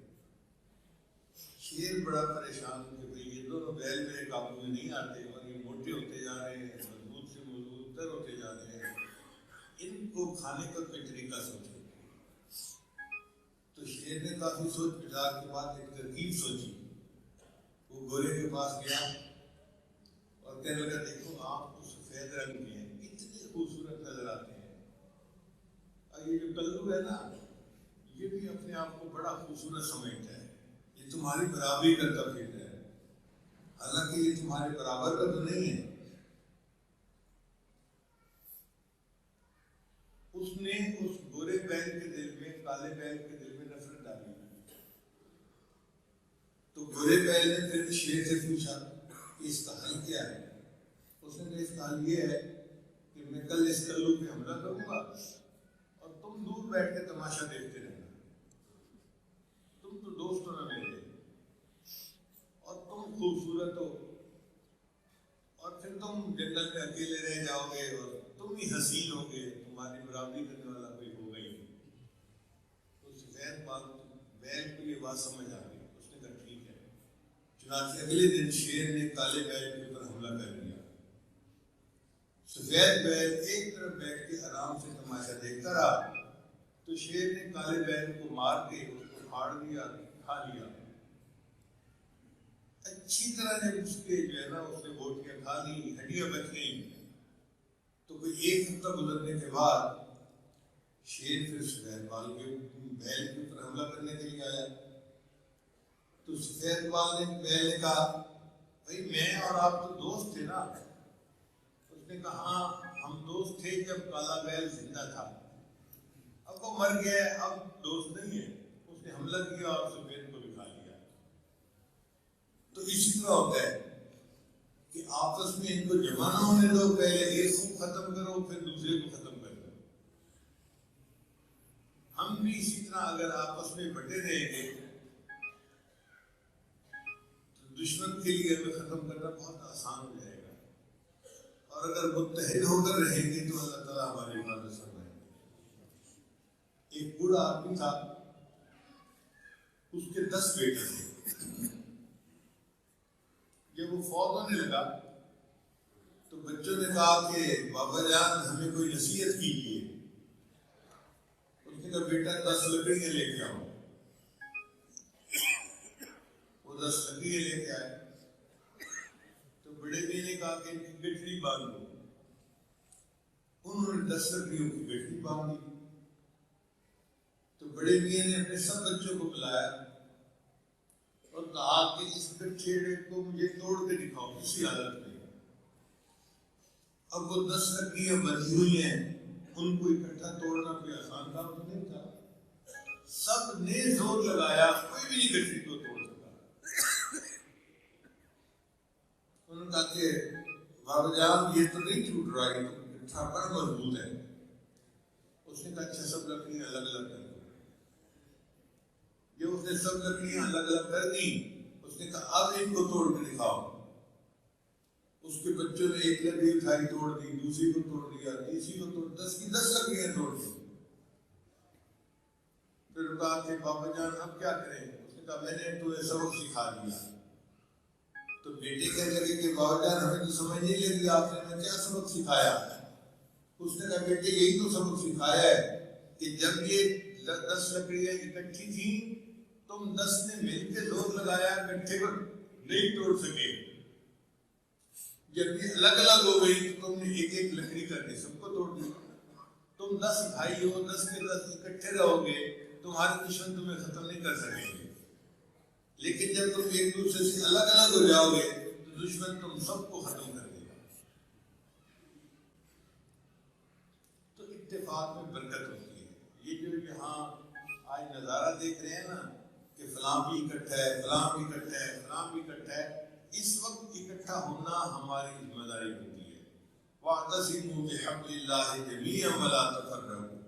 شیر بڑا پریشان کہ بھئی یہ دونوں بیل میرے قابو میں نہیں آتے اور یہ موٹے ہوتے جا رہے ہیں، مضبوط سے مضبوط تر ہوتے جا رہے ہیں، ان کو کھانے کا کوئی طریقہ سوچو۔ تو شیر نے کافی سوچ بچار کے بعد ایک ترکیب سوچی، وہ گورے کے پاس گیا اور کہنے لگا دیکھو آپ تو سفید رنگ کے ہیں، اتنے خوبصورت نظر آتے ہیں، اور یہ جو کلو ہے نا یہ بھی اپنے آپ کو بڑا خوبصورت سمجھتا ہے، یہ تمہاری برابری کرتا پھرتا ہے، حالانکہ یہ تمہارے برابر کا تو نہیں ہے۔ اس نے اس گورے بیل کے دل میں کالے بیل کے دل میں نفرت ڈالی۔ تو گورے بیل نے پھر شیر سے پوچھا کہ اس کا حل کیا ہے؟ اس نے کہا اس کا حل یہ ہے کہ میں کل اس کلو پہ حملہ کروں گا اور تم دور بیٹھ کے تماشا دیکھتے رہنا، تم تو دوست ہو نہ میرے اور تم خوبصورت ہو، اور پھر تم جنگل میں اکیلے رہ جاؤ گے اور تم ہی حسین ہو گے، تمہاری برابری کرنے والا کوئی ہوگا ہی نہیں۔ تو سفید بیل کو یہ بات سمجھ آ گئی، اس نے کہا ٹھیک ہے چنانچہ اگلے دن شیر نے کالے بیل کے اوپر حملہ کر دیا۔ سفید بیل ایک طرف بیٹھ کے آرام سے تماشا دیکھتا رہا تو شیر نے کالے بیل کو مار کے اس کو پھاڑ دیا، کھا لیا۔ اچھی طرح نے اس کے جو ہے نا اس نے بوٹیاں کھا لی، ہڈیاں بچ گئیں۔ تو کوئی ایک ہفتہ گزرنے کے بعد شیر پھر سفید بال کے بیل کے اوپر حملہ کرنے کے لیے آیا۔ تو سفید بال نے بیل نے کہا بھائی میں اور آپ تو دوست تھے نا؟ اس نے کہا ہاں ہم دوست تھے جب کالا بیل زندہ تھا، اب وہ مر گیا اب دوست نہیں ہے۔ اس نے حملہ کیا اور سفید کو بھی کھا لیا۔ تو اسی طرح ہوتا ہے کہ آپس میں ان کو جمع نہ ہونے دو، پہلے ایک کو ختم کرو پھر دوسرے کو ختم کر دو۔ ہم بھی اسی طرح اگر آپس میں بٹے رہیں گے تو دشمن کے لیے ہمیں ختم کرنا بہت آسان ہو جائے گا، اور اگر متحد ہو کر رہیں گے تو اللہ تعالیٰ ہماری حفاظت فرمائے گا۔ ایک بوڑھا آدمی تھا، اس کے 10 بیٹے تھے۔ جب وہ فوت ہونے لگا تو بچوں نے کہا کہ بابا جان ہمیں کوئی نصیحت کیجیے۔ اس نے کہا بیٹا 10 لکڑیاں لے کے آؤ۔ وہ 10 لکڑیاں لے کے آئے تو بڑے بھائی نے کہا کہ ان کی گٹھڑی باندھ دو۔ انہوں نے 10 لکڑیوں کی گٹھڑی باندھ دی۔ تو بڑے میاں نے اپنے سب بچوں کو بلایا اور کہا کہ اس گٹھڑی کو مجھے توڑ کے دکھاؤ کسی حالت میں۔ اب وہ 10 لکڑیاں بندھی ہوئی ہیں، ان کو اکٹھا توڑنا کوئی آسان کام نہیں تھا۔ سب نے زور لگایا، کوئی بھی نہیں گٹھڑی کو توڑ سکا۔ انہوں نے کہا کہ بابا جان یہ تو نہیں ٹوٹ رہا، یہ تو گٹھا بڑا مضبوط ہے۔ اس نے کہا اچھا سب لکڑیاں الگ الگ کر دو۔ جب اس نے سب لکڑیاں الگ الگ کر دی اس نے کہا اب ان کو توڑ کے دکھاؤ۔ اس کے بچوں نے ایک لکڑی اٹھائی توڑ دی، دوسری کو توڑ دیا، تیسری کو توڑ، 10 کی 10 لکڑیاں توڑ دی۔ پھر کہا کہ بابا جان اب کیا کریں؟ اس نے کہا میں نے تمہیں سبق سکھا دیا۔ تو بیٹے کہنے لگے کہ بابا جان ہمیں تو سمجھ نہیں لگی آپ نے ہمیں کیا سبق سکھایا؟ اس نے کہا بیٹے یہی تو سبق سکھایا ہے کہ جب یہ 10 لکڑیاں اکٹھی تھیں تم 10 نے مل کے زور لگایا، گٹھے کو نہیں توڑ سکے۔ جب یہ الگ الگ ہو گئی تو تم نے ایک ایک لکڑی کر کے سب کو توڑ دی۔ تم 10 بھائی ہو، 10 کے 10 اکٹھے رہو گے، تمہارے دشمن تمہیں ختم نہیں کر سکیں گے۔ لیکن جب تم ایک دوسرے سے الگ الگ ہو جاؤ گے تو دشمن تم سب کو ختم کر دے گا۔ تو اتفاق میں برکت ہوتی ہے۔ یہ جو یہاں آج نظارہ دیکھ رہے ہیں نا کہ فلاں بھی اکٹھا ہے، فلاں بھی اکٹھا ہے، فلاں بھی اکٹھا ہے، اس وقت اکٹھا ہونا ہماری ذمہ داری ہوتی ہے۔ وَاعْتَصِمُوا بِحَبْلِ اللَّهِ جَمِيعًا وَلَا تَفَرَّقُوا۔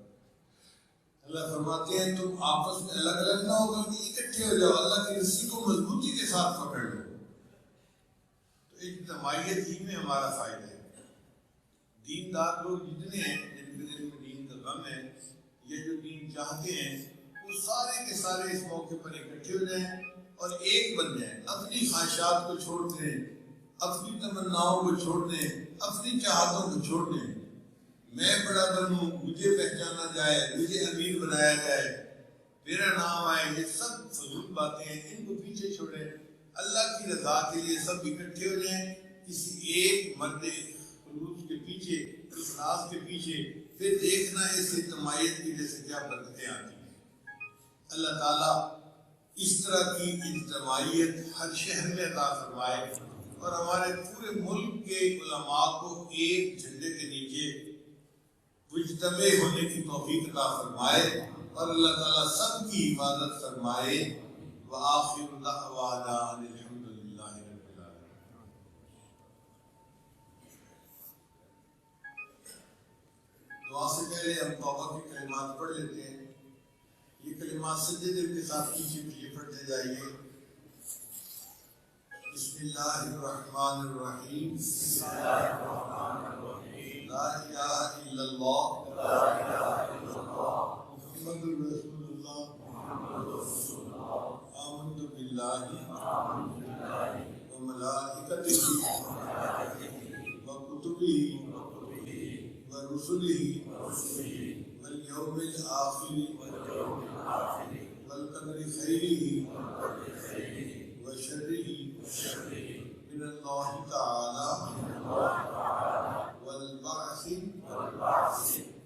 اللہ فرماتے ہیں تم آپس میں الگ الگ نہ ہو بلکہ اکٹھے ہو جاؤ، اللہ کی رسی کو مضبوطی کے ساتھ پکڑ لو۔ تو اجتماعیت ہی میں ہمارا فائدہ ہے۔ دیندار لوگ جتنے ہیں جن کے دل میں دین کا غم ہے، یہ جو دین چاہتے ہیں، وہ سارے کے سارے اس موقع پر اکٹھے ہو جائیں اور ایک بن جائیں، اپنی خواہشات کو چھوڑ دیں، اپنی تمناؤں کو چھوڑ دیں، اپنی چاہتوں کو چھوڑ دیں۔ میں بڑا بنوں، مجھے پہچانا جائے، مجھے امیر بنایا جائے، میرا نام آئے، یہ سب فضول باتیں ہیں، ان کو پیچھے چھوڑیں۔ اللہ کی رضا کے لیے سب اکٹھے ہو جائیں، کسی ایک مرد خلوص کے پیچھے، اخلاص کے پیچھے، پھر دیکھنا اس اجتماعیت کی وجہ سے کیا برکتیں آتی ہیں۔ اللہ تعالیٰ اس طرح کی اجتماعیت ہر شہر میں عطا فرمائے اور ہمارے پورے ملک کے علماء کو ایک جھنڈے کے نیچے مجتمع ہونے کی توفیق عطا فرمائے اور اللہ تعالیٰ سب کی حفاظت فرمائے۔ وآخر دعوانا الحمد للہ رب العالمین۔ دعا سے پہلے ہم توبہ کے کلمات پڑھ لیتے ہیں۔ یہ کلمات سجدے دل کے ساتھ پیچھے پیچھے پڑھتے جائیے۔ بسم اللہ الرحمن الرحیم، لا الہ الا اللہ محمد رسول اللہ، آمنت باللہ ورسله واليوم الآخر والقدر خيره وشره من الله تعالى والبعث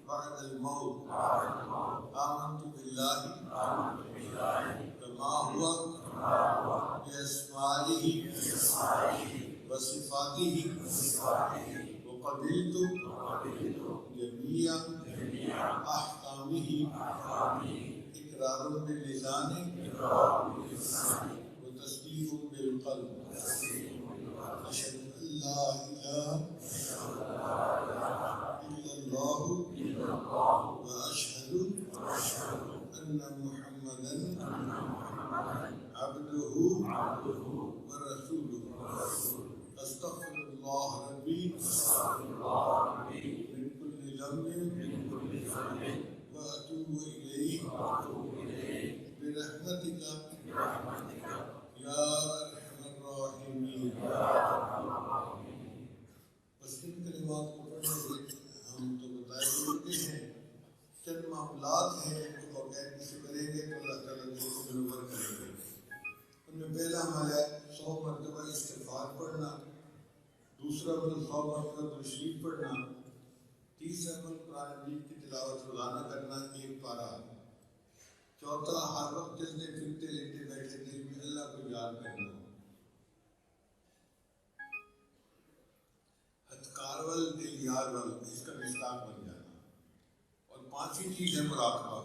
بعد الموت آمنت بالله كما هو بأسمائه وصفاته وقبلت جميع أحكامه إقرار باللسان وتصديق بالقلب أشهد أن لا إله إلا الله وأشهد أن محمدا عبده ورسوله أستغفر الله ربي من كل ذنب وأتوب إليه برحمتك يا أرحم الراحمين. بس ان کلمات کو پڑھنے سے ہم تو بتائے ہوتے ہیں چند معاملات ہیں جو باقاعدگی سے کریں گے تو اللہ تعالیٰ دل کو منور کریں گے. ان میں پہلا عمل ہے 100 مرتبہ استغفار پڑھنا، دوسرا عمل 100 مرتبہ درود شریف پڑھنا، تیسرا عمل قرآن مجید کی تلاوت روزانہ کرنا 1 پارہ، چوتھا ہر وقت چلتے پھرتے لیٹے بیٹھے دل میں اللہ کو یاد کرنا، ہتھکارول دل یارول اس کا مصداق بن جانا، اور 5ویں چیز ہے مراقبہ.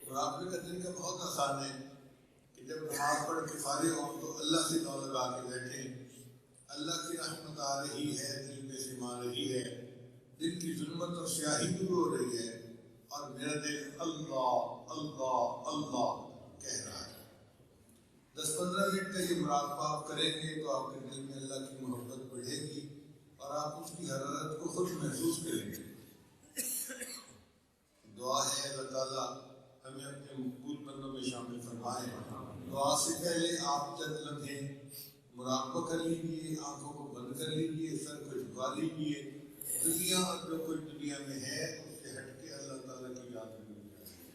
مراقبے کا طریقہ بہت آسان ہے کہ جب نماز پڑھ کے فارغ ہوں تو اللہ سے دو لگا کے بیٹھیں. اللہ کی رحمت آ رہی ہے، دل میں سما رہی ہے، دل کی ظلمت اور سیاہی دور ہو رہی ہے، اور میرا دل اللہ اللہ اللہ کہہ رہا ہے. 10-15 منٹ کا یہ مراقبہ آپ کریں گے تو آپ کے دل میں اللہ کی محبت بڑھے گی اور آپ اس کی حرارت کو خود محسوس کریں گے. دعا ہے اللہ تعالیٰ ہمیں اپنے مقبول بندوں میں شامل فرمائے. دعا سے پہلے آپ چند لمحے مراقبہ کر لیجیے، آنکھوں کو بند کر لیجیے، سر کو جھکا لیجیے. دنیا اور جو کچھ دنیا میں ہے اس سے ہٹ کے اللہ تعالیٰ کی یاد میں ڈوب جائیے.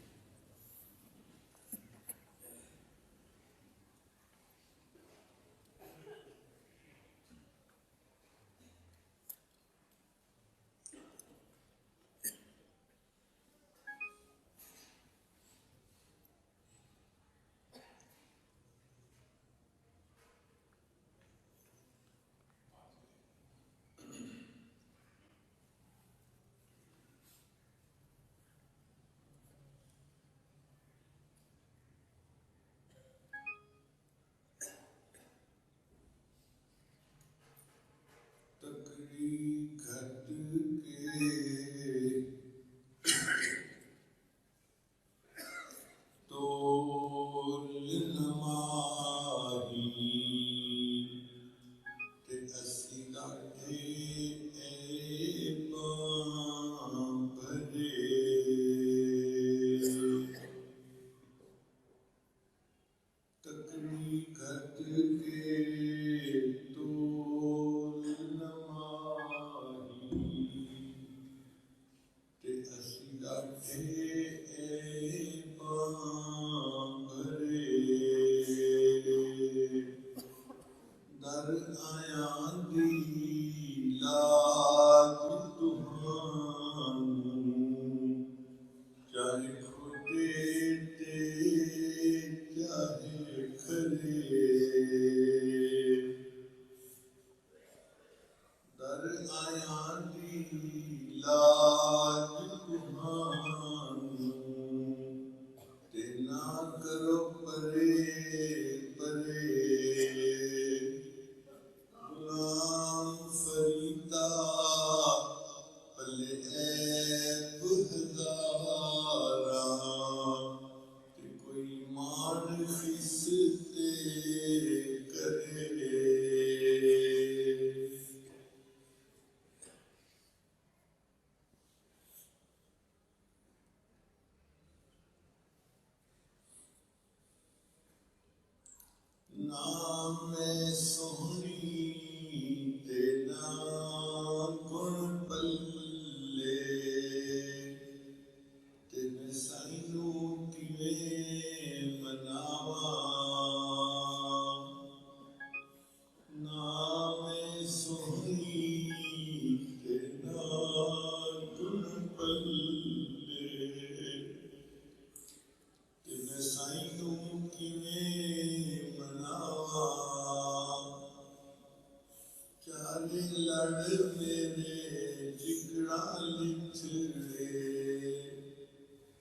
چکڑا لچھڑے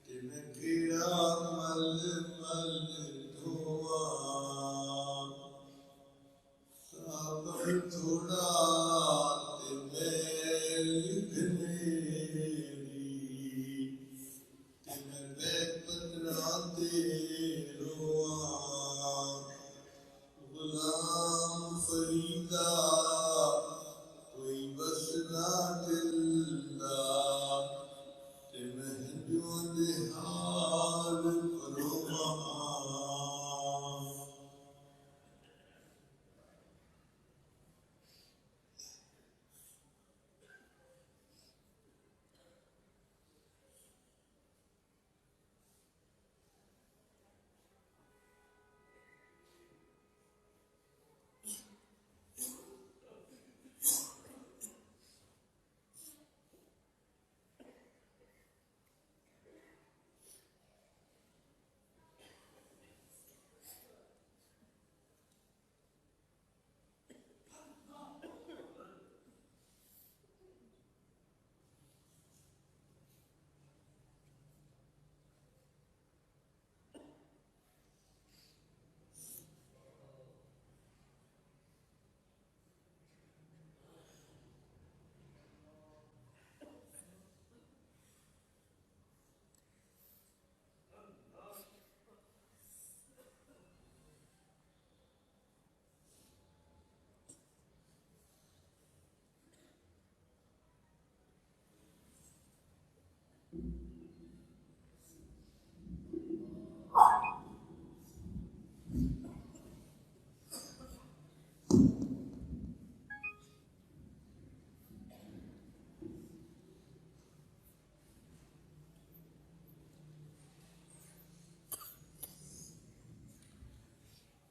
تن کیڑا مل مل دھواں صابر تھوڑا تے میل گھنیری تن بے پندرہ تے رواں غلام فریدا کوئی بس نہ دلدا تے مہجوں دے حال پرواں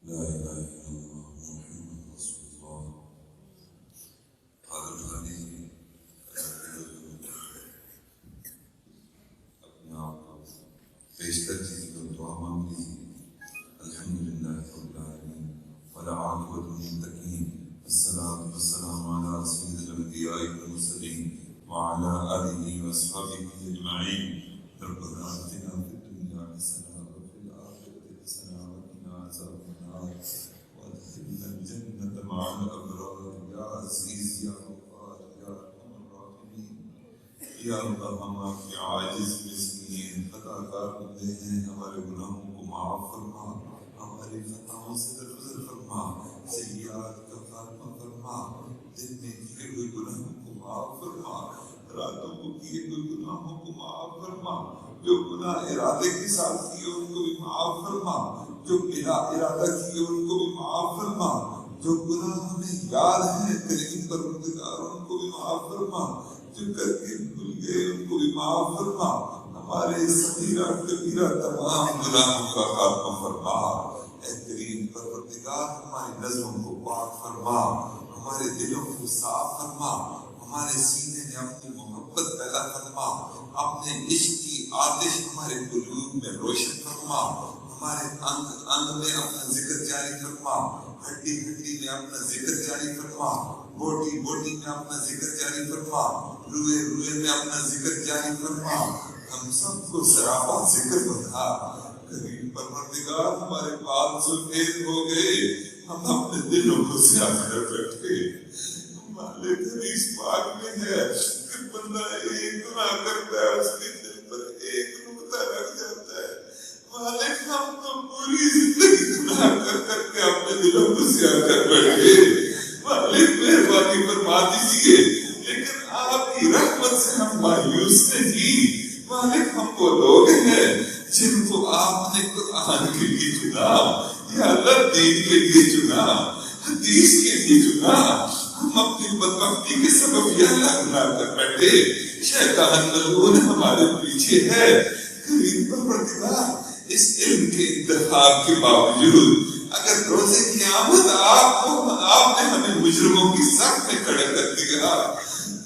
لا الہ الا اللہ محمد رسول اللہ حضرت علی اپنے آپ کو بیشتر چیز کو دعا مانگ لیجیے. الحمدللہ رب العالمین والعاقبۃ للمتقین والصلاۃ والسلام علی سید الانبیاء والمرسلین وعلی آلہ واصحابہ اجمعین. ربنا آتنا فی الدنیا حسنۃ وفی الآخرۃ حسنۃ وقنا عذاب النار وادخلنا الجنة مع الأبرار یا عزیز یا غفار یا ارحم الراحمین. یا اللہ ہم آپ کے عاجز مسکین خطا کار بندے ہیں، ہمارے گناہوں کو معاف فرما، ہماری خطاؤں سے درگزر فرما، سیئات کا خاتمہ فرما، دن میں کیے ہوئے گناہوں کو معاف فرما، راتوں کو کیے ہوئے گناہوں کو معاف فرما، جو گناہ ارادے کے ساتھ کیے ان کو بھی معاف فرما، جو بلا ارادہ کیے ان کو بھی معاف فرما، جو گناہ ہمیں یاد ہیں تیرے پروردگار ان کو بھی معاف فرما، جو کر کے بھول گئے ان کو بھی معاف فرما، ہمارے صغیرہ کبیرہ تمام گناہوں کا خاتمہ فرما. اے کریم پروردگار ہماری نظروں کو پاک فرما، ہمارے دلوں کو صاف فرما، ہمارے سینے میں اپنی محبت پیدا فرما، اپنے عشق کی آتش ہمارے قلوب میں روشن فرما، ہمارے انگ انگ میں اپنا ذکر جاری فرما، ہڈی ہڈی میں اپنا ذکر جاری فرما، بوٹی بوٹی میں اپنا ذکر جاری فرما، روئے روئے میں اپنا ذکر جاری فرما، ہم سب کو سراپا ذکر بتا. کریم پروردگار ہمارے بال سفید ہو گئے، ہم اپنے دلوں کو سیاہ کر بیٹھے. مالک حدیث پاک میں ہے کہ بندہ ایک گناہ کرتا ہے اس کے دل پر ایک نقطہ رکھ جاتا ہے. مالک ہم تو پوری زندگی گناہ کر کر کے اپنے دلوں کو سیاہ کر بیٹھے. مالک مہربانی فرما دیجیے، لیکن آپ کی رحمت سے ہم مایوس نہیں. مالک ہم وہ لوگ ہیں جن کو آپ نے قرآن کے لیے چنا، یا اللہ دین کے لیے چنا، حدیث کے لیے چنا. ہم اپنی بدبختی کے سبب یہ اللہ گناہ کر بیٹھے. شیطان ملعون ہمارے پیچھے ہے. کریم پروردگار اس علم کے انتخاب کے باوجود اگر روزے قیامت آپ نے ہمیں مجرموں کی صف میں کھڑا کر دیا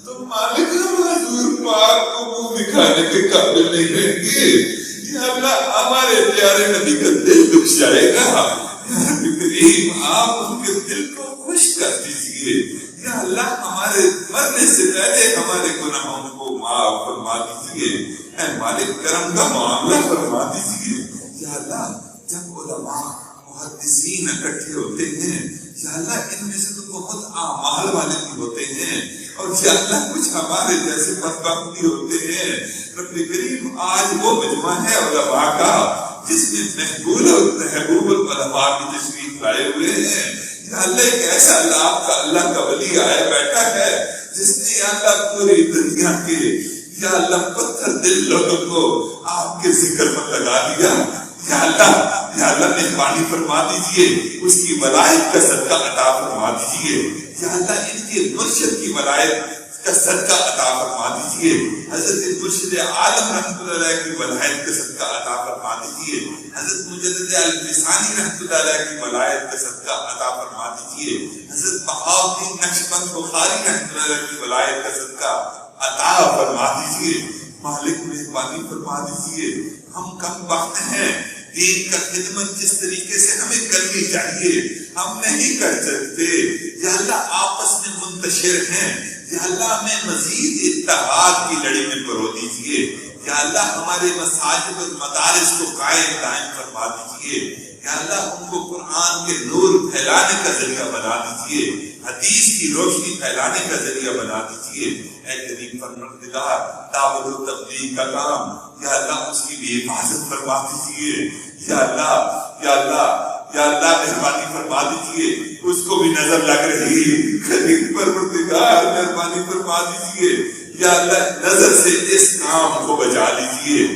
تو مالک ہم حضور پاک کو منہ دکھانے کے قابل نہیں رہیں گے. یا اللہ ہمارے پیارے نبی کا دل دکھ جائے گا. یا کریم آپ ان کے دل کو خوش کر دیجیے. یا اللہ ہمارے مرنے سے پہلے ہمارے گناہوں کو معاف فرما دیجیے، اے مالک کرم کا معاملہ فرما دیجیے۔ یا اللہ جب علماء محدثین اکٹھے ہوتے ہیں یا اللہ ان میں سے تو بہت اعمال والے بھی ہوتے ہیں، اور یا اللہ کچھ ہمارے جیسے بدبخت بھی ہوتے ہیں۔ رب کریم آج وہ مجمع ہے علماء کا جس میں محبوب العلماء کی تشریف لائے ہوئے ہیں۔ یا اللہ ایک ایسا اللہ کا ولی آیا بیٹھا ہے جس نے یا اللہ پوری دنیا کے یا اللہ پتھر دل لوگوں کو آپ کے ذکر پر لگا دیا۔ یا اللہ مہربانی فرما دیجئے، اس کی ولایت کا صدقہ عطا فرما دیجئے۔ یا اللہ ان کے مرشد کی ولایت کا صدقہ عطا فرما دیجئے۔ حضرت مرشد عالم رحمۃ اللہ علیہ کی ولایت کا صدقہ عطا فرما دیجئے۔ حضرت مجدد الفسانی رحمۃ اللہ علیہ کی ولایت کا صدقہ عطا فرما دیجئے۔ حضرت بہاؤالدین نقشبند بخاری رحمۃ اللہ علیہ کی ولایت کا صدقہ عطا فرما دیجئے۔ مالک مہربانی فرما دیجئے، ہم کم وقت ہیں، دین کا خدمت جس طریقے سے ہمیں کرنی چاہیے ہم نہیں کر سکتے۔ یا اللہ آپس میں منتشر ہیں، یا اللہ میں مزید اتحاد کی لڑی میں پرو دیجیے۔ یا اللہ ہمارے مساجد اور مدارس کو قائم دائم فرما دیجیے۔ یا اللہ ان کو قرآن کے نور پھیلانے کا ذریعہ بنا دیجیے، حدیث کی روشنی پھیلانے کا ذریعہ بنا دیجیے۔ اے کریم پروردگار دعوت و تبلیغ کا کام یا اللہ اس کی بھی حفاظت فرما دیجیے۔ یا اللہ مہربانی فرما دیجیے، اس کو بھی نظر لگ رہی کریم پروردگار مہربانی فرما دیجیے۔ یا اللہ نظر سے اس کام کو بچا لیجیے۔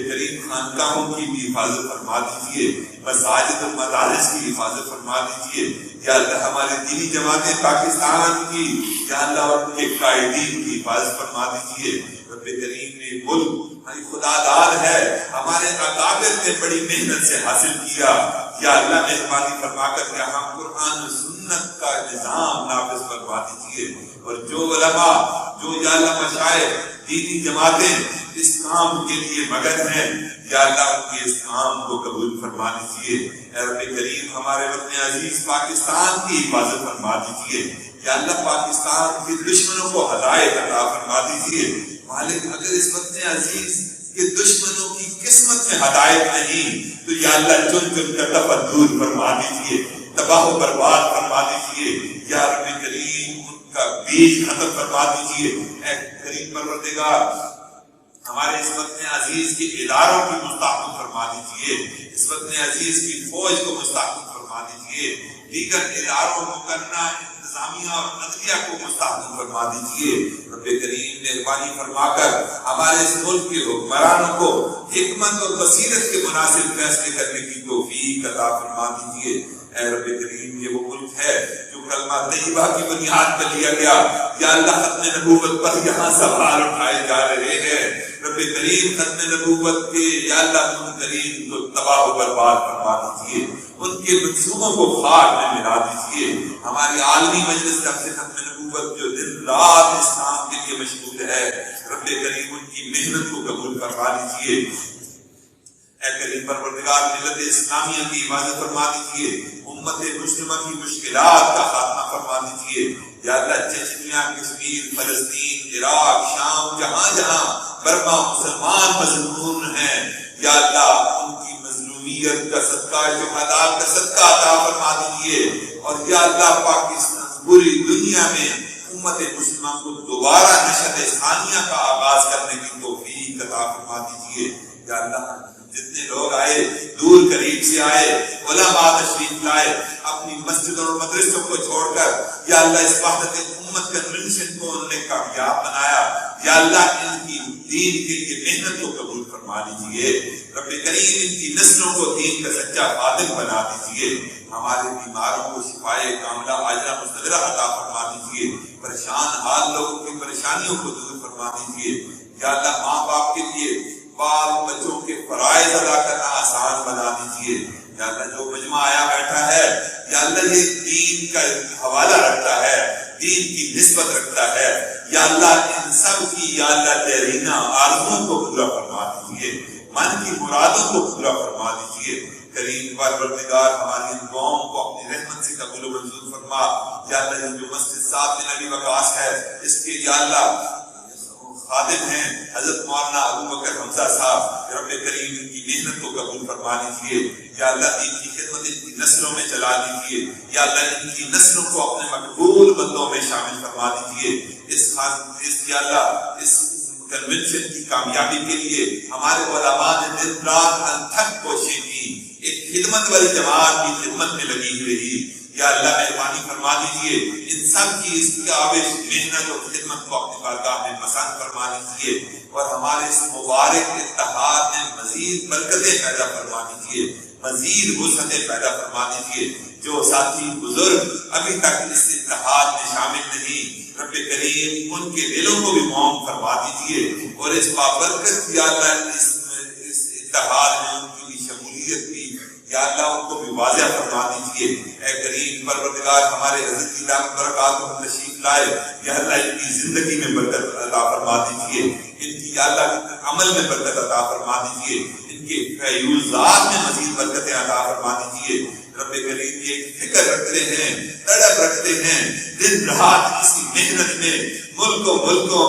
کریم خانقاہوں کی بھی حفاظت فرما دیجیے، مساجد اور مدارس کی حفاظت فرما دیجیے۔ یا اللہ ہمارے دینی جماعتیں پاکستان کی یا اللہ اور ان کے قائدین کی حفاظت فرما دیجیے۔ رب کریم نے ملک خدا دار ہے، ہمارے اکابر نے بڑی محنت سے حاصل کیا۔ یا اللہ مہربانی فرما کر یہاں قرآن و سنت کا نظام نافذ فرما دیجیے، اور جو علماء جو یا اللہ مشائخ دینی جماعتیں اس کام کے لیے مگن ہیں یا اللہ ان کے اس کام کو قبول فرما دیجیے۔ اے رب کریم ہمارے وطن عزیز پاکستان کی حفاظت فرما دیجیے۔ یا اللہ پاکستان کے دشمنوں کو ہدایت عطا فرما دیجیے۔ مالک اگر اس وطن عزیز کے دشمنوں کی قسمت میں ہدایت نہیں تو یا اللہ چن چن کر دفع دور فرما دیجیے، تباہ و برباد فرما دیجیے۔ یا رب کریم ان کا بیج ختم فرما دیجیے۔ اے کریم پروردگار ہمارے اس وطن عزیز کے اداروں کی مستحکم فرما دیجیے، اس وطن عزیز کی فوج کو مستحکم فرما دیجیے، دیگر اداروں مقننہ انتظامیہ اور عدلیہ کو مستحکم فرما دیجیے۔ رب کریم مہربانی فرما کر ہمارے اس ملک کے حکمرانوں کو حکمت اور بصیرت کے مناسب فیصلے کرنے کی توفیق عطا فرما دیجیے۔ اے رب کریم یہ وہ ملک ہے جو کلمہ طیبہ کی بنیاد پر لیا گیا، یا اللہ ختم نبوت پر یہاں سوال اٹھائے جا رہے ہیں۔ رب کریم ختم نبوت کے یا اللہ منکرین کو تباہ و برباد فرما دیجیے، ان کے منصوبوں کو خاک میں ملا دیجیے۔ ہماری عالمی مجلس طرف سے ختم نبوت جو دن رات اسلام کے لیے مشغول ہے، رب کریم ان کی محنت کو قبول فرما دیجیے۔ اے کریم پروردگار ملت اسلامیہ کی حفاظت فرما دیجیے، امت مسلمہ کی مشکلات کا خاتمہ فرما دیجیے۔ یا اللہ چچنیا، کشمیر، فلسطین، عراق، شام، جہاں جہاں برما مسلمان مظلوم ہیں، یا اللہ ان کی مظلومیت کا صدقہ شہداء کا صدقہ عطا فرما دیجیے، اور یا اللہ پاکستان پوری دنیا میں امت مسلمہ کو دوبارہ نشر ثانیہ کا آغاز کرنے کی توفیق عطا فرما دیجیے۔ یا اللہ جتنے لوگ آئے، دور قریب سے آئے، علماء تشریف لائے، اپنی مسجدوں اور مدرسوں کو چھوڑ کر یا اللہ اس وحدت امت کنونشن کو انہوں نے کامیاب بنایا۔ یا اللہ ان کی دین کے لیے محنت کو قبول فرما دیجیے۔ رب کریم ان کی نسلوں کو دین کا سچا خادم بنا دیجیے۔ ہمارے بیماروں کو شفائے کاملہ عاجلہ مستدرہ عطا فرما دیجیے۔ پریشان حال لوگوں کی پریشانیوں کو دور فرما دیجیے۔ یا اللہ ماں باپ کے لیے بال بچوں کے فرائض ادا کرنا آسان بنا دیجیے۔ یا اللہ جو مجمع آیا بیٹھا ہے یا اللہ یہ دین کا حوالہ رکھتا ہے، دین کی نسبت رکھتا ہے، یا اللہ ان سب کی یا اللہ دیرینہ آرزوؤں کو پورا فرما دیجیے، من کی مرادوں کو پورا فرما دیجیے۔ کریم پروردگار ہماری ان دعاؤں کو اپنی رحمت سے قبول و منظور فرما. یا اللہ یہ جو مسجد صاحب بن ابی وقاص ہے اس کے یا اللہ خادم ہیں حضرت مولانا ابو بکر حمزہ صاحب، رب کریم ان کی محنت کو قبول فرما لیجیے. یا اللہ ان کی خدمت ان کی نسلوں میں چلا لیجیے. یا اللہ ان کی نسلوں کو اپنے مقبول بندوں میں شامل فرما لیجیے. یا اللہ اس کنونشن کی کامیابی کے لیے ہمارے علماء نے دن رات انتھک کوشش کی، ایک خدمت والی جماعت کی خدمت میں لگی ہوئی رہی. یا اللہ مہربانی فرما دیجیے ان سب کی اس کاوش محنت اور خدمت کو اپنی بارگاہ میں پسند فرما لیجیے اور ہمارے اس مبارک اتحاد میں مزید برکتیں پیدا فرما دیجیے، مزید وسعتیں پیدا فرما دیجیے. جو ساتھی بزرگ ابھی تک اس اتحاد میں شامل نہیں، رب کریم ان کے دلوں کو بھی معاف فرما دیجیے اور اس بابرکت یا اللہ اس اتحاد میں ان کی بھی شمولیت بھی یا اللہ ان کو بھی واضح فرما دیجیے. اے کریم پروردگار ہمارے حضرت کی دامت برکات کو تشریف لائے، یا اللہ ان کی زندگی میں برکت عطا فرما دیجیے، ان کی یا اللہ عمل میں برکت عطا فرما دیجیے، ان کے فیوزات میں مزید برکتیں عطا فرما دیجیے. رب کریم یہ فکر رکھتے ہیں، تڑپ رکھتے ہیں، دن رات اسی محنت میں ملکوں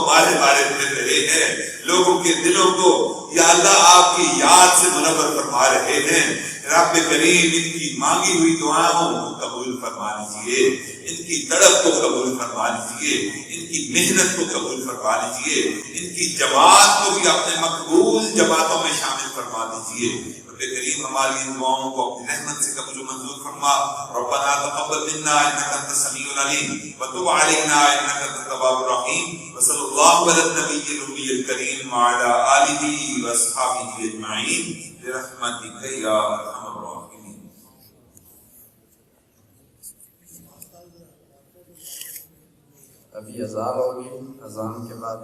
مارے پھر رہے ہیں، لوگوں کے دلوں کو یا اللہ آپ کی یاد سے منور فرما رہے ہیں. رب کریم ان کی مانگی ہوئی دعاؤں کو قبول فرما لیجیے، ان کی تڑپ کو قبول فرما لیجیے، ان کی محنت کو قبول فرما لیجیے، ان کی جماعت کو بھی اپنے مقبول جماعتوں میں شامل فرما دیجیے. رب کریم ہماری ان دعاؤں کو اپنی رحمت سے قبول و منظور فرما. ربنا تقبل منا انك انت السميع العليم وتب علينا انك انت التواب الرحيم. وصلى الله على النبي الامي الكريم وعلى اله واصحابه اجمعين برحمتك يا ارحم الراحمين. ابھی اذان ہوگی، اذان کے بعد